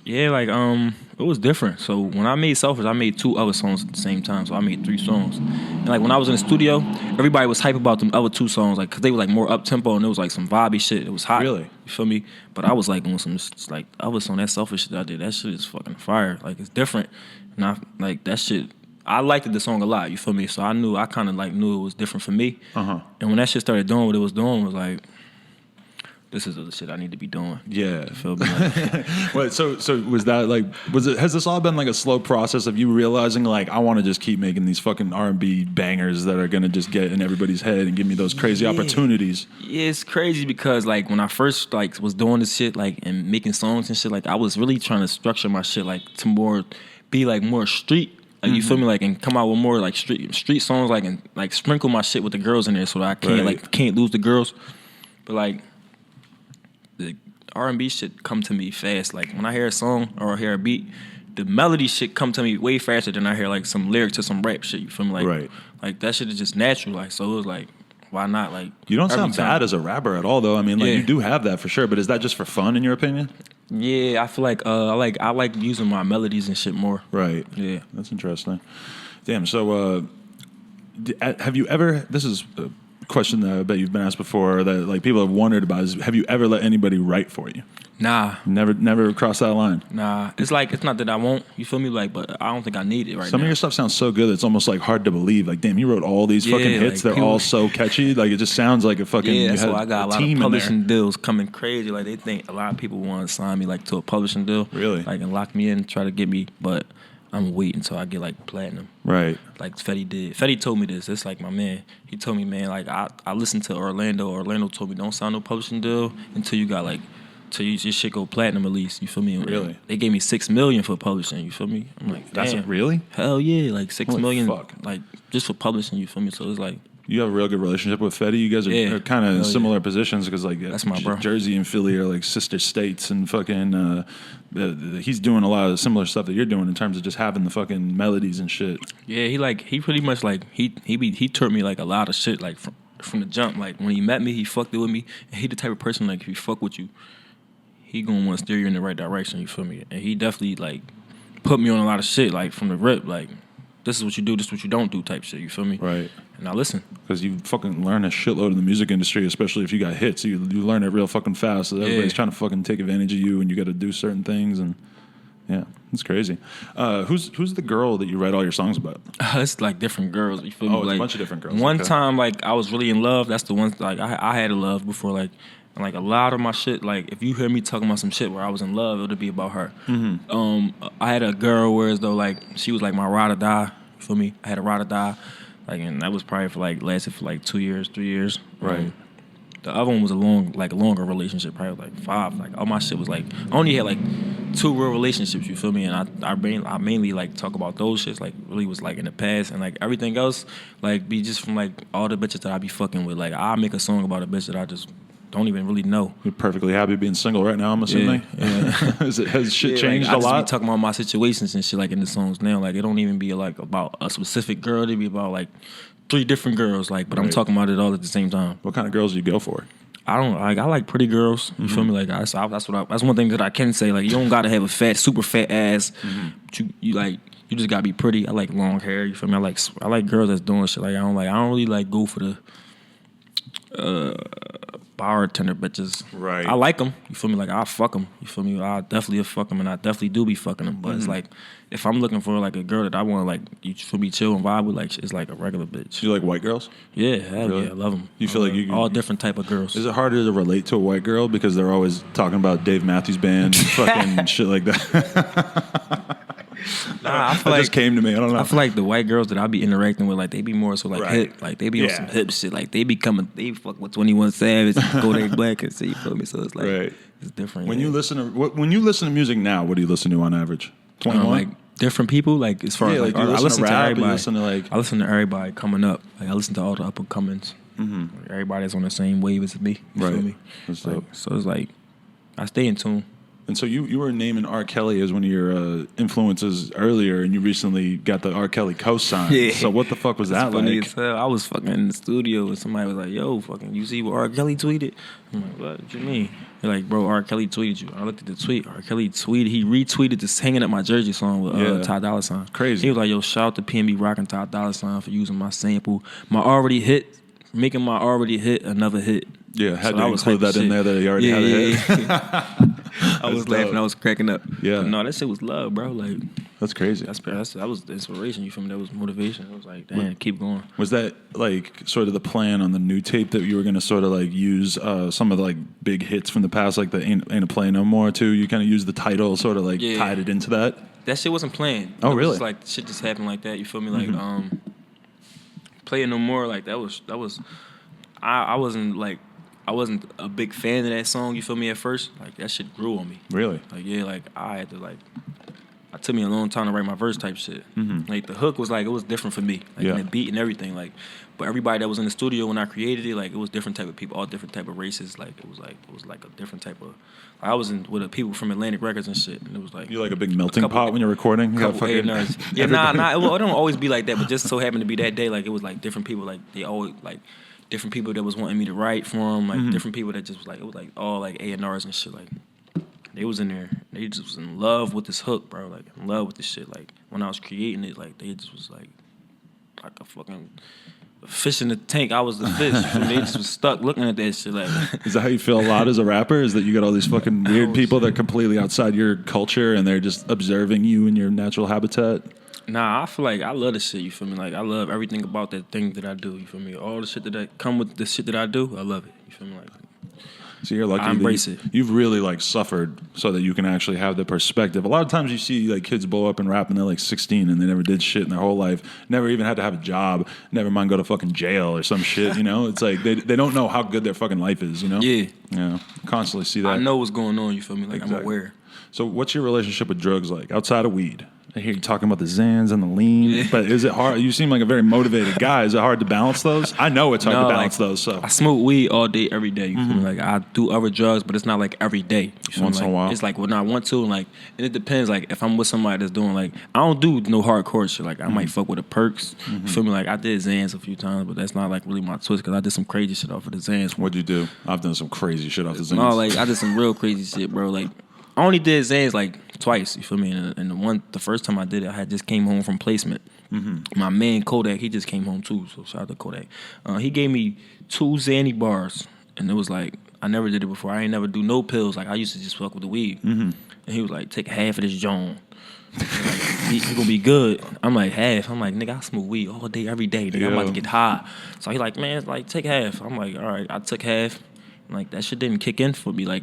Yeah, like, it was different. So when I made Selfish, I made 2 other songs at the same time. So I made 3 songs. And like when I was in the studio, everybody was hype about them other 2 songs, like, cause they were like more up tempo and it was like some vibey shit. It was hot.
Really?
You feel me? But I was like on some like other song, that Selfish shit I did. That shit is fucking fire. Like it's different. And I like that shit. I liked the song a lot. You feel me? So I kind of like knew it was different for me. And when that shit started doing what it was doing, it was like, this is the shit I need to be doing.
Yeah.
You feel me? Like,
Wait, so was that like, has this all been like a slow process of you realizing like, I want to just keep making these fucking R&B bangers that are going to just get in everybody's head and give me those crazy opportunities?
Yeah, it's crazy because like when I first like was doing this shit like and making songs and shit, like I was really trying to structure my shit like to be like more street. Like you feel me, like, and come out with more like street songs, like, and like sprinkle my shit with the girls in there, so that I can't lose the girls. But like the R&B shit come to me fast. Like when I hear a song or I hear a beat, the melody shit come to me way faster than I hear like some lyric to some rap shit. You feel me, like like that shit is just natural. Like so it was like, why not? Like
you don't sound bad as a rapper at all, though. I mean, like you do have that for sure. But is that just for fun, in your opinion?
Yeah, I feel like I like using my melodies and shit more.
Right.
Yeah,
that's interesting. Damn. So, have you ever? This is a question that I bet you've been asked before that like people have wondered about. Is have you ever let anybody write for you?
Nah.
Never crossed that line.
Nah. It's like it's not that I won't. You feel me? Like, but I don't think I need it right now.
Some of your stuff sounds so good that it's almost like hard to believe. Like, damn, you wrote all these fucking hits.
Like,
they're all so catchy. Like, it just sounds like a fucking.
Yeah,
you
so
had
I got a lot
team
of
in there.
publishing deals coming crazy. Like they think a lot of people want to sign me like to a publishing deal.
Really?
Like and lock me in, try to get me, but I'm waiting until I get like platinum.
Right.
Like Fetty did. Fetty told me this. It's like my man. He told me, man, like I listened to Orlando. Orlando told me don't sign no publishing deal until you got like. So your shit go platinum at least, you feel me?
Really?
They gave me $6 million for publishing, you feel me? I'm like, damn.
That's really?
Hell yeah, like $6 million,
fuck.
like just for publishing, you feel me? So it's like
You have a real good relationship with Fetty. You guys are kind of in similar positions because like
that's my bro.
Jersey and Philly are like sister states, and fucking he's doing a lot of similar stuff that you're doing in terms of just having the fucking melodies and shit.
Yeah, he pretty much like he taught me like a lot of shit like from the jump. Like when he met me, he fucked it with me, and he the type of person like if he fuck with you, he gonna want to steer you in the right direction. You feel me? And he definitely like put me on a lot of shit like from the rip. Like this is what you do, this is what you don't do type shit. You feel me?
Right.
And I listen
because you fucking learn a shitload in the music industry, especially if you got hits. You learn it real fucking fast. So everybody's trying to fucking take advantage of you, and you got to do certain things. And yeah, it's crazy. Who's the girl that you write all your songs about?
It's like different girls. You feel me?
It's
like,
a bunch of different girls.
One time, like I was really in love. That's the one. Like I had a love before. Like a lot of my shit. Like if you hear me talking about some shit where I was in love, it'll be about her. Mm-hmm. I had a girl where as though like she was like my ride or die. You feel me? I had a ride or die. Like and that was probably for like lasted for like 2 years, 3 years.
Right.
The other one was a longer relationship, probably like 5. Like all my shit was like I only had like 2 real relationships. You feel me? And I mainly like talk about those shits. Like really was like in the past, and like everything else like be just from like all the bitches that I be fucking with. Like I make a song about a bitch that I just don't even really know.
You're perfectly happy being single right now, I'm assuming.
Yeah.
Has shit changed
like,
a lot?
I just be talking about my situations and shit like in the songs now. Like it don't even be like about a specific girl. It be about like 3 different girls. Like, but I'm talking about it all at the same time.
What kind of girls do you go for?
I like pretty girls. You feel me? Like that's one thing that I can say. Like you don't gotta have a super fat ass. But you just gotta be pretty. I like long hair. You feel me? I like girls that's doing shit. Like I don't really like go for the bartender bitches.
Right.
I like them. You feel me? Like I fuck them. You feel me? I definitely fuck them, and I definitely do be fucking them. But it's like if I'm looking for like a girl that I want to like you feel me chill and vibe with, like it's like a regular bitch.
You like white girls?
Yeah, hell
really?
yeah, I love them.
You feel like you
all different type of girls.
Is it harder to relate to a white girl because they're always talking about Dave Matthews Band, fucking shit like that?
Nah, I feel
that just came to me. I don't know.
I feel like the white girls that I be interacting with, like they be more so like hip, like they be on some hip shit. Like they fuck with 21 Savage, Kodak Black, and shit. You feel me? So it's like it's different.
When you listen to music now, what do you listen to on average? 21.
Like different people. Like as far as like, I listen to everybody. I listen to everybody coming up. Like I listen to all the up and comings. Like, everybody's on the same wave as me. You feel me? So it's like I stay in tune.
And so you were naming R. Kelly as one of your influences earlier, and you recently got the R. Kelly cosign. Yeah. So what the fuck was that
funny
like?
As hell. I was fucking in the studio and somebody was like, yo, fucking, you see what R. Kelly tweeted? I'm like, what you mean? They're like, bro, R. Kelly tweeted you. I looked at the tweet. R. Kelly tweeted. He retweeted this Hanging Up My Jersey song with Ty Dolla $ign.
Crazy.
He was like, yo, shout out to PnB Rock and Ty Dolla $ign for using my sample. Making my already hit another hit.
Yeah, had to include that in there that he already had a hit.
I was laughing. I was cracking up.
Yeah.
But no, that shit was love, bro. Like
that's crazy.
That was the inspiration. You feel me? That was motivation. I was like, damn, keep going.
Was that like sort of the plan on the new tape that you were going to sort of like use some of the like big hits from the past, like the Ain't a Play No More too? You kind of used the title, sort of like tied it into that.
That shit wasn't planned.
Oh, really?
Just like shit just happened like that. You feel me? Like Play It No More. Like that was. I wasn't a big fan of that song, you feel me, at first. Like, that shit grew on me.
Really?
Like, yeah, like, I had to, like, it took me a long time to write my verse type shit. Like, the hook was, like, it was different for me. Like, and the beat and everything. Like, but everybody that was in the studio when I created it, like, it was different type of people, all different type of races. Like, it was like a different type of, I was with people from Atlantic Records and shit, and it was like.
You like a big melting pot when you're recording?
Yeah, it don't always be like that, but just so happened to be that day, like, it was, like, different people, like, they always, like, different people that was wanting me to write for them, like different people that just was like, it was like all like A&Rs and shit. Like they was in there, they just was in love with this hook, bro. Like in love with this shit. Like when I was creating it, like they just was like a fucking fish in the tank. I was the fish. They just was stuck looking at that shit. Like,
is that how you feel a lot as a rapper? Is that you got all these fucking weird people that are completely outside your culture and they're just observing you in your natural habitat?
Nah, I feel like I love this shit, you feel me? Like, I love everything about that thing that I do, you feel me? All the shit that come with the shit that I do, I love it, you feel me? Like,
so you're lucky.
I embrace it.
You've really, like, suffered so that you can actually have the perspective. A lot of times you see, like, kids blow up and rap and they're, like, 16 and they never did shit in their whole life, never even had to have a job, never mind go to fucking jail or some shit, you know? It's like they don't know how good their fucking life is, you know? Yeah. Constantly see that.
I know what's going on, you feel me? Like, exactly. I'm aware.
So what's your relationship with drugs like, outside of weed? I hear you talking about the Xans and the lean, but is it hard? You seem like a very motivated guy. Is it hard to balance those? I know it's hard to balance those. So
I smoke weed all day, every day. You feel me? Like I do other drugs, but it's not like every day.
Once in a while,
it's like when I want to, and it depends. Like if I'm with somebody that's doing I don't do no hardcore shit. Like I might fuck with the perks. You feel me? Like I did Xans a few times, but that's not like really my twist because I did some crazy shit off of the Xans.
What'd you do? I've done some crazy shit off the Xans.
No, like I did some real crazy shit, bro. Like I only did Xans like twice, you feel me? And the first time I did it, I had just came home from placement. My man Kodak, he just came home too, so shout out to Kodak. He gave me 2 Xanny bars, and it was like, I never did it before. I ain't never do no pills. Like, I used to just fuck with the weed. And he was like, take half of this Joan. He gonna be good. I'm like, half. I'm like, nigga, I smoke weed all day, every day. Nigga, I'm about to get high. So he like, man, like, take half. I'm like, all right, I took half. Like that shit didn't kick in for me. I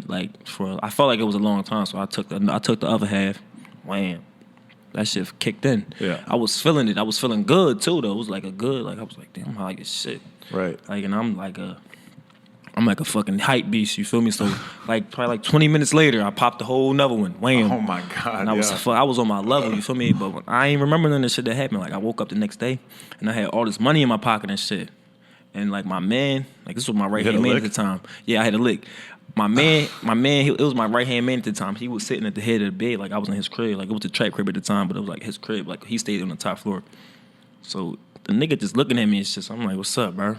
felt like it was a long time, so I took the other half. Wham, that shit kicked in.
Yeah,
I was feeling it. I was feeling good too, though. It was like a good. Like I was like, damn, I'm high as shit.
Right.
Like, and I'm like I'm like a fucking hype beast, you feel me? So like probably like 20 minutes later, I popped a whole another one. Wham.
Oh my God.
And I was on my level, you feel me? But I ain't remember none of the shit that happened. Like I woke up the next day and I had all this money in my pocket and shit. And like my man, like this was my right hand man at the time. Yeah, I had a lick. My man, it was my right hand man at the time. He was sitting at the head of the bed, like I was in his crib. Like it was a trap crib at the time, but it was like his crib. Like he stayed on the top floor. So the nigga just looking at me and shit. So I'm like, "What's up, bro?"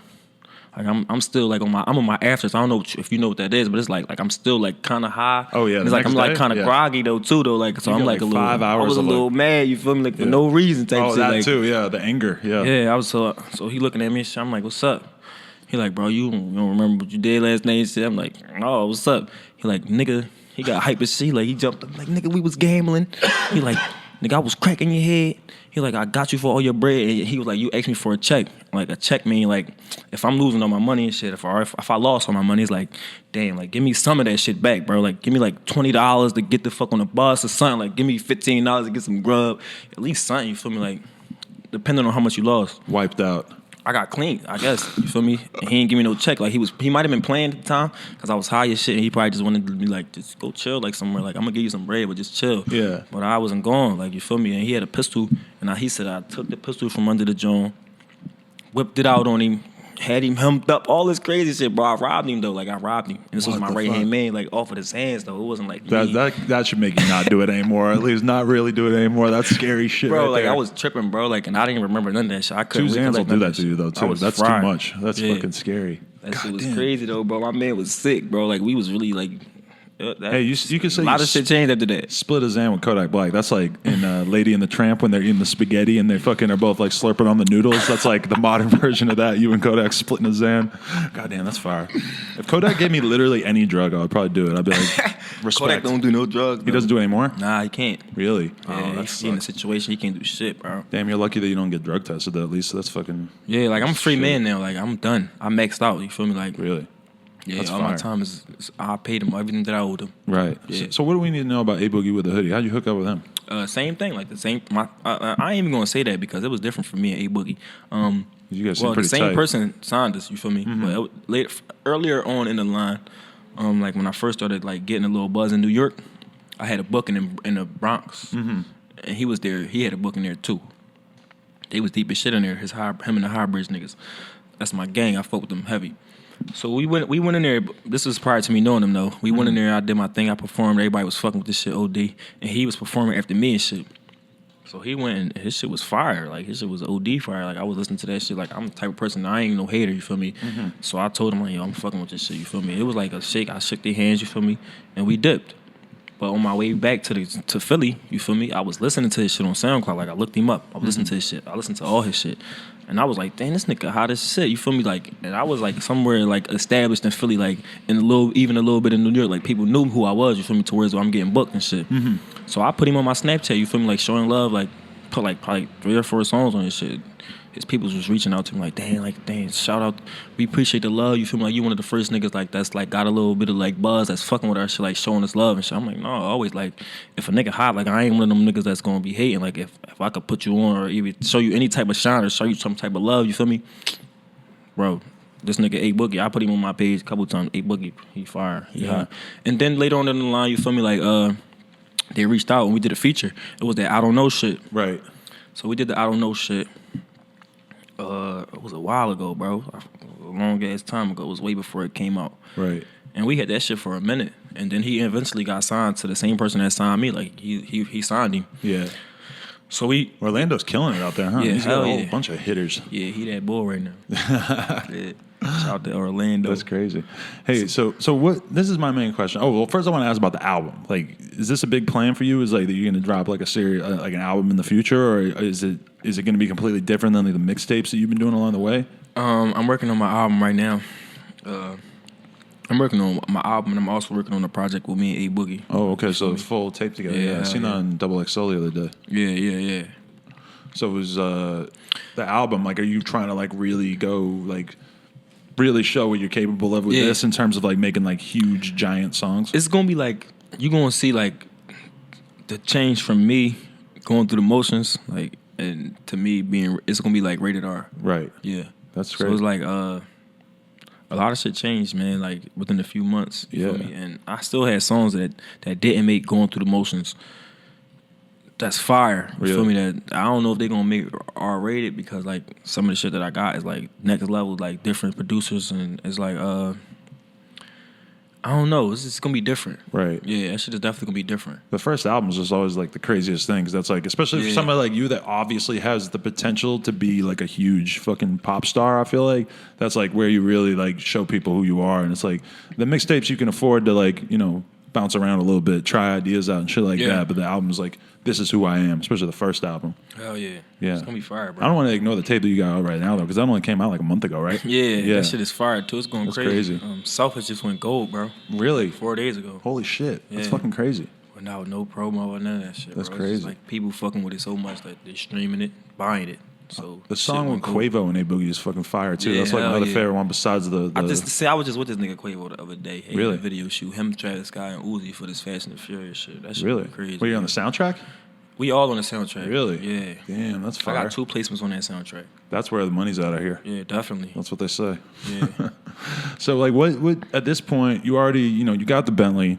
Like I'm still like I'm on my afters. I don't know if you know what that is, but it's like I'm still like kind of high.
Oh yeah,
and it's like I'm like kind of groggy though too though. Like so I'm like a little 5 hours. I was a little mad. You feel me? Like for no reason type shit.
Oh, that
like,
too. Yeah, the anger. Yeah.
Yeah, I was so he looking at me and shit. I'm like, "What's up?" He like, "Bro, you don't remember what you did last night?" And shit. I'm like, "Oh, what's up?" He like, "Nigga," he got hype as shit. Like he jumped up like, "Nigga, we was gambling." He like, "Nigga, I was cracking your head." He like, "I got you for all your bread." And he was like, "You asked me for a check." Like a check mean like if I'm losing all my money and shit, if I lost all my money, it's like, damn, like give me some of that shit back, bro. Like give me like $20 to get the fuck on the bus or something. Like give me $15 to get some grub. At least something, you feel me? Like depending on how much you lost.
Wiped out.
I got clean, I guess. You feel me? And he didn't give me no check. Like he might have been playing at the time because I was high as shit. And he probably just wanted to be like, just go chill like somewhere. Like I'm gonna give you some bread, but just chill.
Yeah.
But I wasn't gone. Like you feel me? And he had a pistol, and he said I took the pistol from under the joint, whipped it out on him, had him humped up, all this crazy shit, bro. I robbed him though. Like I robbed him. And this was my right hand man, like off of his hands though. It wasn't like
that should make you not do it anymore. At least not really do it anymore. That's scary shit,
bro.
Right
like
there.
I was tripping, bro. Like and I didn't remember none of that shit. I couldn't.
2 Xans will do that to you though too. That's
fried.
too much. That's fucking scary.
That shit was crazy though, bro. My man was sick, bro. Like we was really like.
Hey, you could say
a lot of shit changed after that.
Split a Xan with Kodak Black. That's like in Lady and the Tramp when they're eating the spaghetti and they fucking are both like slurping on the noodles. That's like the modern version of that. You and Kodak splitting a Xan. Goddamn, that's fire. If Kodak gave me literally any drug, I would probably do it. I'd be like, respect.
Kodak don't do no drugs.
He doesn't do it anymore?
Nah, he can't.
Really?
Yeah, he's in a situation he can't do shit, bro.
Damn, you're lucky that you don't get drug tested though, at least. That's fucking...
Yeah, like I'm a free man now. Like I'm done. I maxed out. You feel me? Like
really.
Yeah,
That's
all
fire.
my time is I paid him everything that I owed him.
Right.
Yeah.
So what do we need to know about A Boogie with the hoodie? How'd you hook up with him?
Same thing, like the same. I ain't even gonna say that because it was different for me and A Boogie.
You guys seem
the
pretty
same
tight.
person signed us. You feel me? But earlier on in the line, like when I first started like getting a little buzz in New York, I had a booking in the Bronx, and he was there. He had a booking there too. They was deep as shit in there. Him and the High Bridge niggas. That's my gang. I fuck with them heavy. So we went in there. This was prior to me knowing him though. We went in there. I did my thing. I performed. Everybody was fucking with this shit OD, and he was performing after me and shit. So he went and his shit was fire. Like his shit was OD fire. Like I was listening to that shit. Like I'm the type of person I ain't no hater. You feel me? So I told him like, yo, I'm fucking with this shit. You feel me? It was like a shake. I shook their hands. You feel me? And we dipped. But on my way back to Philly, you feel me? I was listening to his shit on SoundCloud. Like I looked him up. I was listening to his shit. I listened to all his shit. And I was like, damn, this nigga hot as shit. You feel me? Like, and I was like somewhere like established in Philly, like even a little bit in New York. Like people knew who I was. You feel me? To where I'm getting booked and shit. So I put him on my Snapchat. You feel me? Like showing love. Like put like probably 3 or 4 songs on his shit. His people was reaching out to him like, damn, shout out. We appreciate the love. You feel me? Like you one of the first niggas like that's like got a little bit of like buzz that's fucking with our shit, like showing us love and shit. I'm like, no, always like if a nigga hot, like I ain't one of them niggas that's gonna be hating. Like if I could put you on or even show you any type of shine or show you some type of love, you feel me? Bro, this nigga A Boogie, I put him on my page a couple times. A Boogie, he fire, he hot. And then later on in the line, you feel me? Like they reached out and we did a feature. It was that I Don't Know shit.
Right.
So we did the I Don't Know shit. It was a while ago, bro. A long ass time ago. It was way before it came out.
Right.
And we had that shit for a minute. And then he eventually got signed to the same person that signed me. Like he signed him.
Yeah.
So
Orlando's killing it out there, huh?
Yeah,
He's got a whole
yeah.
bunch of hitters.
Yeah, he that bull right now. Yeah. Shout out to Orlando.
That's crazy. Hey, so what? This is my main question. Oh, well, first I want to ask about the album. Like, is this a big plan for you? Is like that you're going to drop like a series, like an album in the future, or is it going to be completely different than like the mixtapes that you've been doing along the way?
I'm working on my album right now. I'm working on my album, and I'm also working on a project with me and A Boogie.
Oh, okay. So full tape together. Yeah, I seen that on Double XL the other day.
Yeah.
So it was the album. Like, are you trying to like really go like really show what you're capable of with this in terms of like making like huge giant songs?
It's gonna be like you're gonna see like the change from me going through the motions, like, and to me being it's gonna be like rated R.
Right.
Yeah.
That's great.
So it's like A lot of shit changed, man, like within a few months. You feel
Yeah.
me? And I still had songs that didn't make Going Through the Motions. That's fire. You feel me? That I don't know if they're gonna make R-rated because like some of the shit that I got is like next level, like different producers, and it's like I don't know. It's just gonna be different.
Right.
Yeah, that shit is definitely gonna be different.
The first album is just always like the craziest thing. 'Cause that's like, especially for somebody like you that obviously has the potential to be like a huge fucking pop star. I feel like that's like where you really like show people who you are. And it's like the mixtapes you can afford to like, you know, bounce around a little bit, try ideas out and shit like that. But the album's like, this is who I am, especially the first album.
Hell yeah.
Yeah.
It's gonna be fire, bro.
I don't want to ignore the tape that you got out right now though, because that only came out like a month ago, right?
Yeah, that shit is fire too. It's going
That's
crazy.
crazy.
Selfish just went gold, bro.
Really?
4 days ago.
Holy shit. That's
Yeah.
fucking crazy.
Without no promo or none of that shit.
That's
bro. It's just
crazy.
like people fucking with it so much that they're streaming it, buying it. So
The
shit
song with
went gold.
Quavo and A Boogie is fucking fire too.
Yeah,
That's like
hell
another
yeah.
favorite one besides the
I was just with this nigga Quavo the other day. Hey,
Really?
The video shoot. Him, Travis Scott, and Uzi for this Fast and the Furious shit. That shit
really
was crazy.
Were you on the soundtrack?
We all on the soundtrack.
Really?
Yeah.
Damn, that's
I
fire.
got 2 placements on that soundtrack.
That's where the money's out of here.
Yeah, definitely.
That's what they say.
Yeah.
So like what at this point you already, you know, you got the Bentley,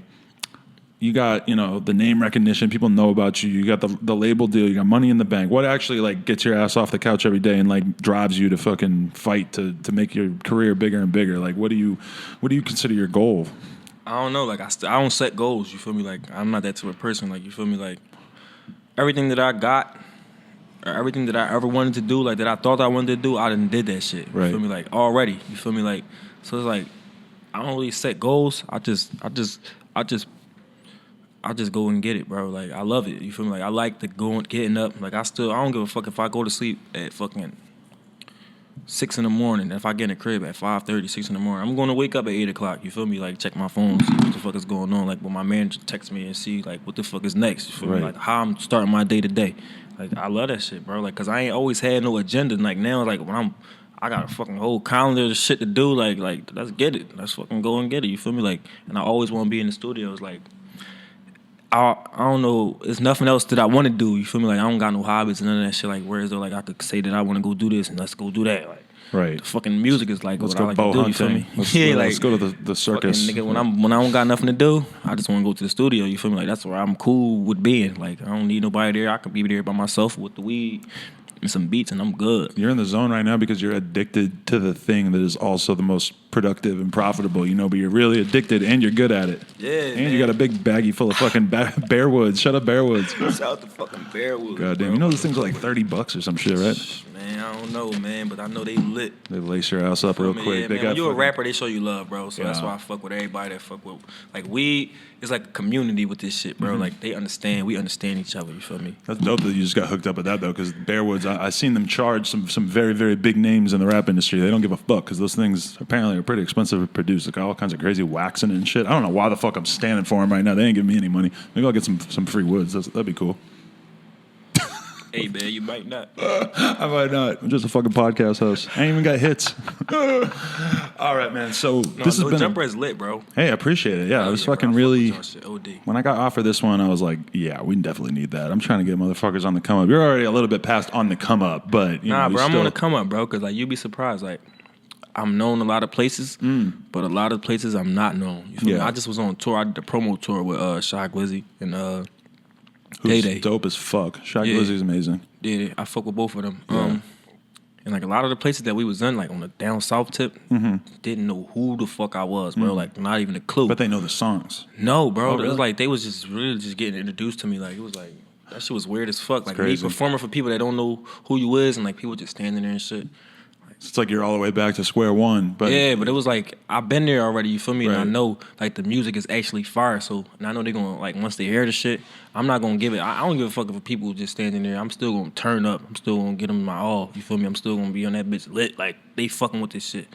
you got, you know, the name recognition, people know about you, you got the label deal, you got money in the bank. What actually like gets your ass off the couch every day and like drives you to fucking fight to make your career bigger and bigger? Like what do you consider your goal?
I don't know. Like I don't set goals. You feel me? Like I'm not that type of person. Like you feel me? Like everything that I got, or everything that I ever wanted to do, like that I thought I wanted to do, I done did that shit. You
Right.
feel me? Like already. You feel me? Like so it's like I don't really set goals. I just go and get it, bro. Like I love it. You feel me? Like I like getting up. Like I don't give a fuck if I go to sleep at fucking 6 in the morning. If I get in the crib at 5:30, 6 in the morning, I'm gonna wake up at 8 o'clock. You feel me? Like check my phone, see what the fuck is going on. Like when my manager texts me and see like what the fuck is next. You feel me? Like how I'm starting my day to day. Like I love that shit, bro. Like cause I ain't always had no agenda. Like now, like when I got a fucking whole calendar of shit to do. Like let's get it. Let's fucking go and get it. You feel me? Like and I always want to be in the studios. Like I don't know. There's nothing else that I want to do. You feel me? Like I don't got no hobbies and none of that shit. Like whereas though, like I could say that I want to go do this and let's go do that. Like
Right.
the fucking music is like
Let's
what
go
I like
bow
to do.
hunting.
You feel me?
Let's go to the circus.
Fucking nigga, when I don't got nothing to do, I just want to go to the studio. You feel me? Like that's where I'm cool with being. Like I don't need nobody there. I can be there by myself with the weed and some beats, and I'm good.
You're in the zone right now because you're addicted to the thing that is also the most productive and profitable, you know, but you're really addicted and you're good at it.
Yeah,
and
man.
you got a big baggie full of fucking Bearwoods. Shut up, Bearwoods.
Shout out to fucking Bearwood.
Goddamn. You know those things are like $30 or some shit, right?
Man, I don't know, man, but I know they lit.
They lace your ass up real quick.
Yeah,
They
man,
got
when you're a
fucking-
rapper, they show you love, bro. So that's
Yeah.
why I fuck with everybody that fuck with. Like we, it's like a community with this shit, bro. Like they understand, we understand each other. You feel me?
That's dope that you just got hooked up with that, though, because Bearwoods, I seen them charge some very, very big names in the rap industry. They don't give a fuck because those things apparently are pretty expensive to produce. Like all kinds of crazy waxing and shit. I don't know why the fuck I'm standing for them right now. They ain't giving me any money. Maybe I'll get some free woods. That'd be cool.
Hey, man, you might not.
I might not. I'm just a fucking podcast host. I ain't even got hits. All right, man. So this has
No
been.
Jumper is lit, bro.
Hey, I appreciate it. Yeah, I was
Yeah, bro,
fucking
I fuck
really.
with y'all shit, OD.
When I got offered this one, I was like, yeah, we definitely need that. I'm trying to get motherfuckers on the come up. You're already a little bit past on the come up, but you
Nah,
know,
bro, I'm
still,
on the come up, bro, because like you'd be surprised. Like I'm known a lot of places, but a lot of places I'm not known. You feel me?
Yeah.
I just was on tour. I did the promo tour with Shy Glizzy and
who's
Day-Day.
dope as fuck. Shy
Yeah.
Glizzy's amazing.
Yeah, I fuck with both of them.
Yeah.
And like a lot of the places that we was in, like on the down south tip, didn't know who the fuck I was, bro. Like not even a clue.
But they know the songs.
No, bro.
Oh,
It
really?
was like they was just really just getting introduced to me. Like it was like that shit was weird as fuck. Like me
crazy.
performing for people that don't know who you is, and like people just standing there and shit.
It's like you're all the way back to square one. But
Yeah, but it was like I've been there already. You feel me? And I
Right.
know like the music is actually fire. So and I know they're gonna like once they hear the shit, I'm not gonna give it. I don't give a fuck if people just standing there. I'm still gonna turn up. I'm still gonna get them my all. You feel me? I'm still gonna be on that bitch lit. Like they fucking with this shit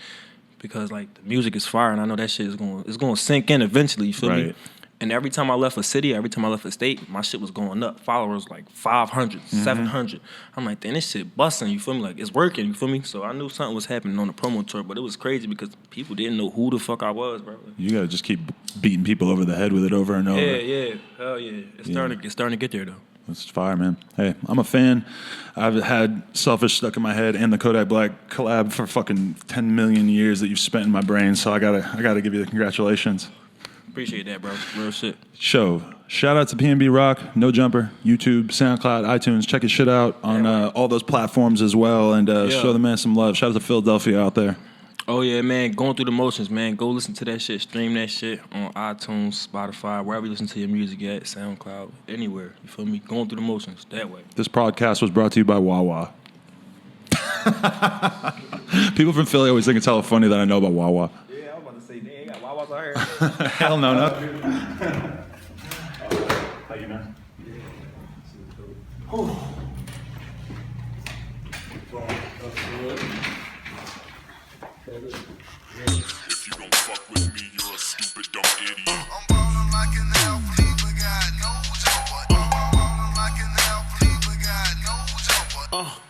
because like the music is fire, and I know that shit is gonna sink in eventually. You feel me?
Right.
And every time I left a city, every time I left a state, my shit was going up. Followers like 500, 700. I'm like, damn, this shit busting. You feel me? Like, it's working. You feel me? So I knew something was happening on the promo tour, but it was crazy because people didn't know who the fuck I was, bro.
you gotta just keep beating people over the head with it over and over.
Yeah, hell yeah. It's starting to get there though.
It's fire, man. Hey, I'm a fan. I've had Selfish stuck in my head and the Kodak Black collab for fucking 10 million years that you've spent in my brain. So I gotta give you the congratulations.
Appreciate that, bro. Real shit.
Shout out to PnB Rock, No Jumper, YouTube, SoundCloud, iTunes. Check his shit out on all those platforms as well, and show the man some love. Shout out to Philadelphia out there.
Oh yeah, man. Going through the motions, man. Go listen to that shit. Stream that shit on iTunes, Spotify, wherever you listen to your music at, SoundCloud, anywhere. You feel me? Going through the motions that way.
This podcast was brought to you by Wawa. People from Philly always think it's hella funny that I know about Wawa.
Yeah, I was about to say, they ain't got Wawa's out here.
Hell no, no. How you doing?
If you don't fuck with me, you're a stupid dumb idiot.
I'm ballin' like an athlete, but got no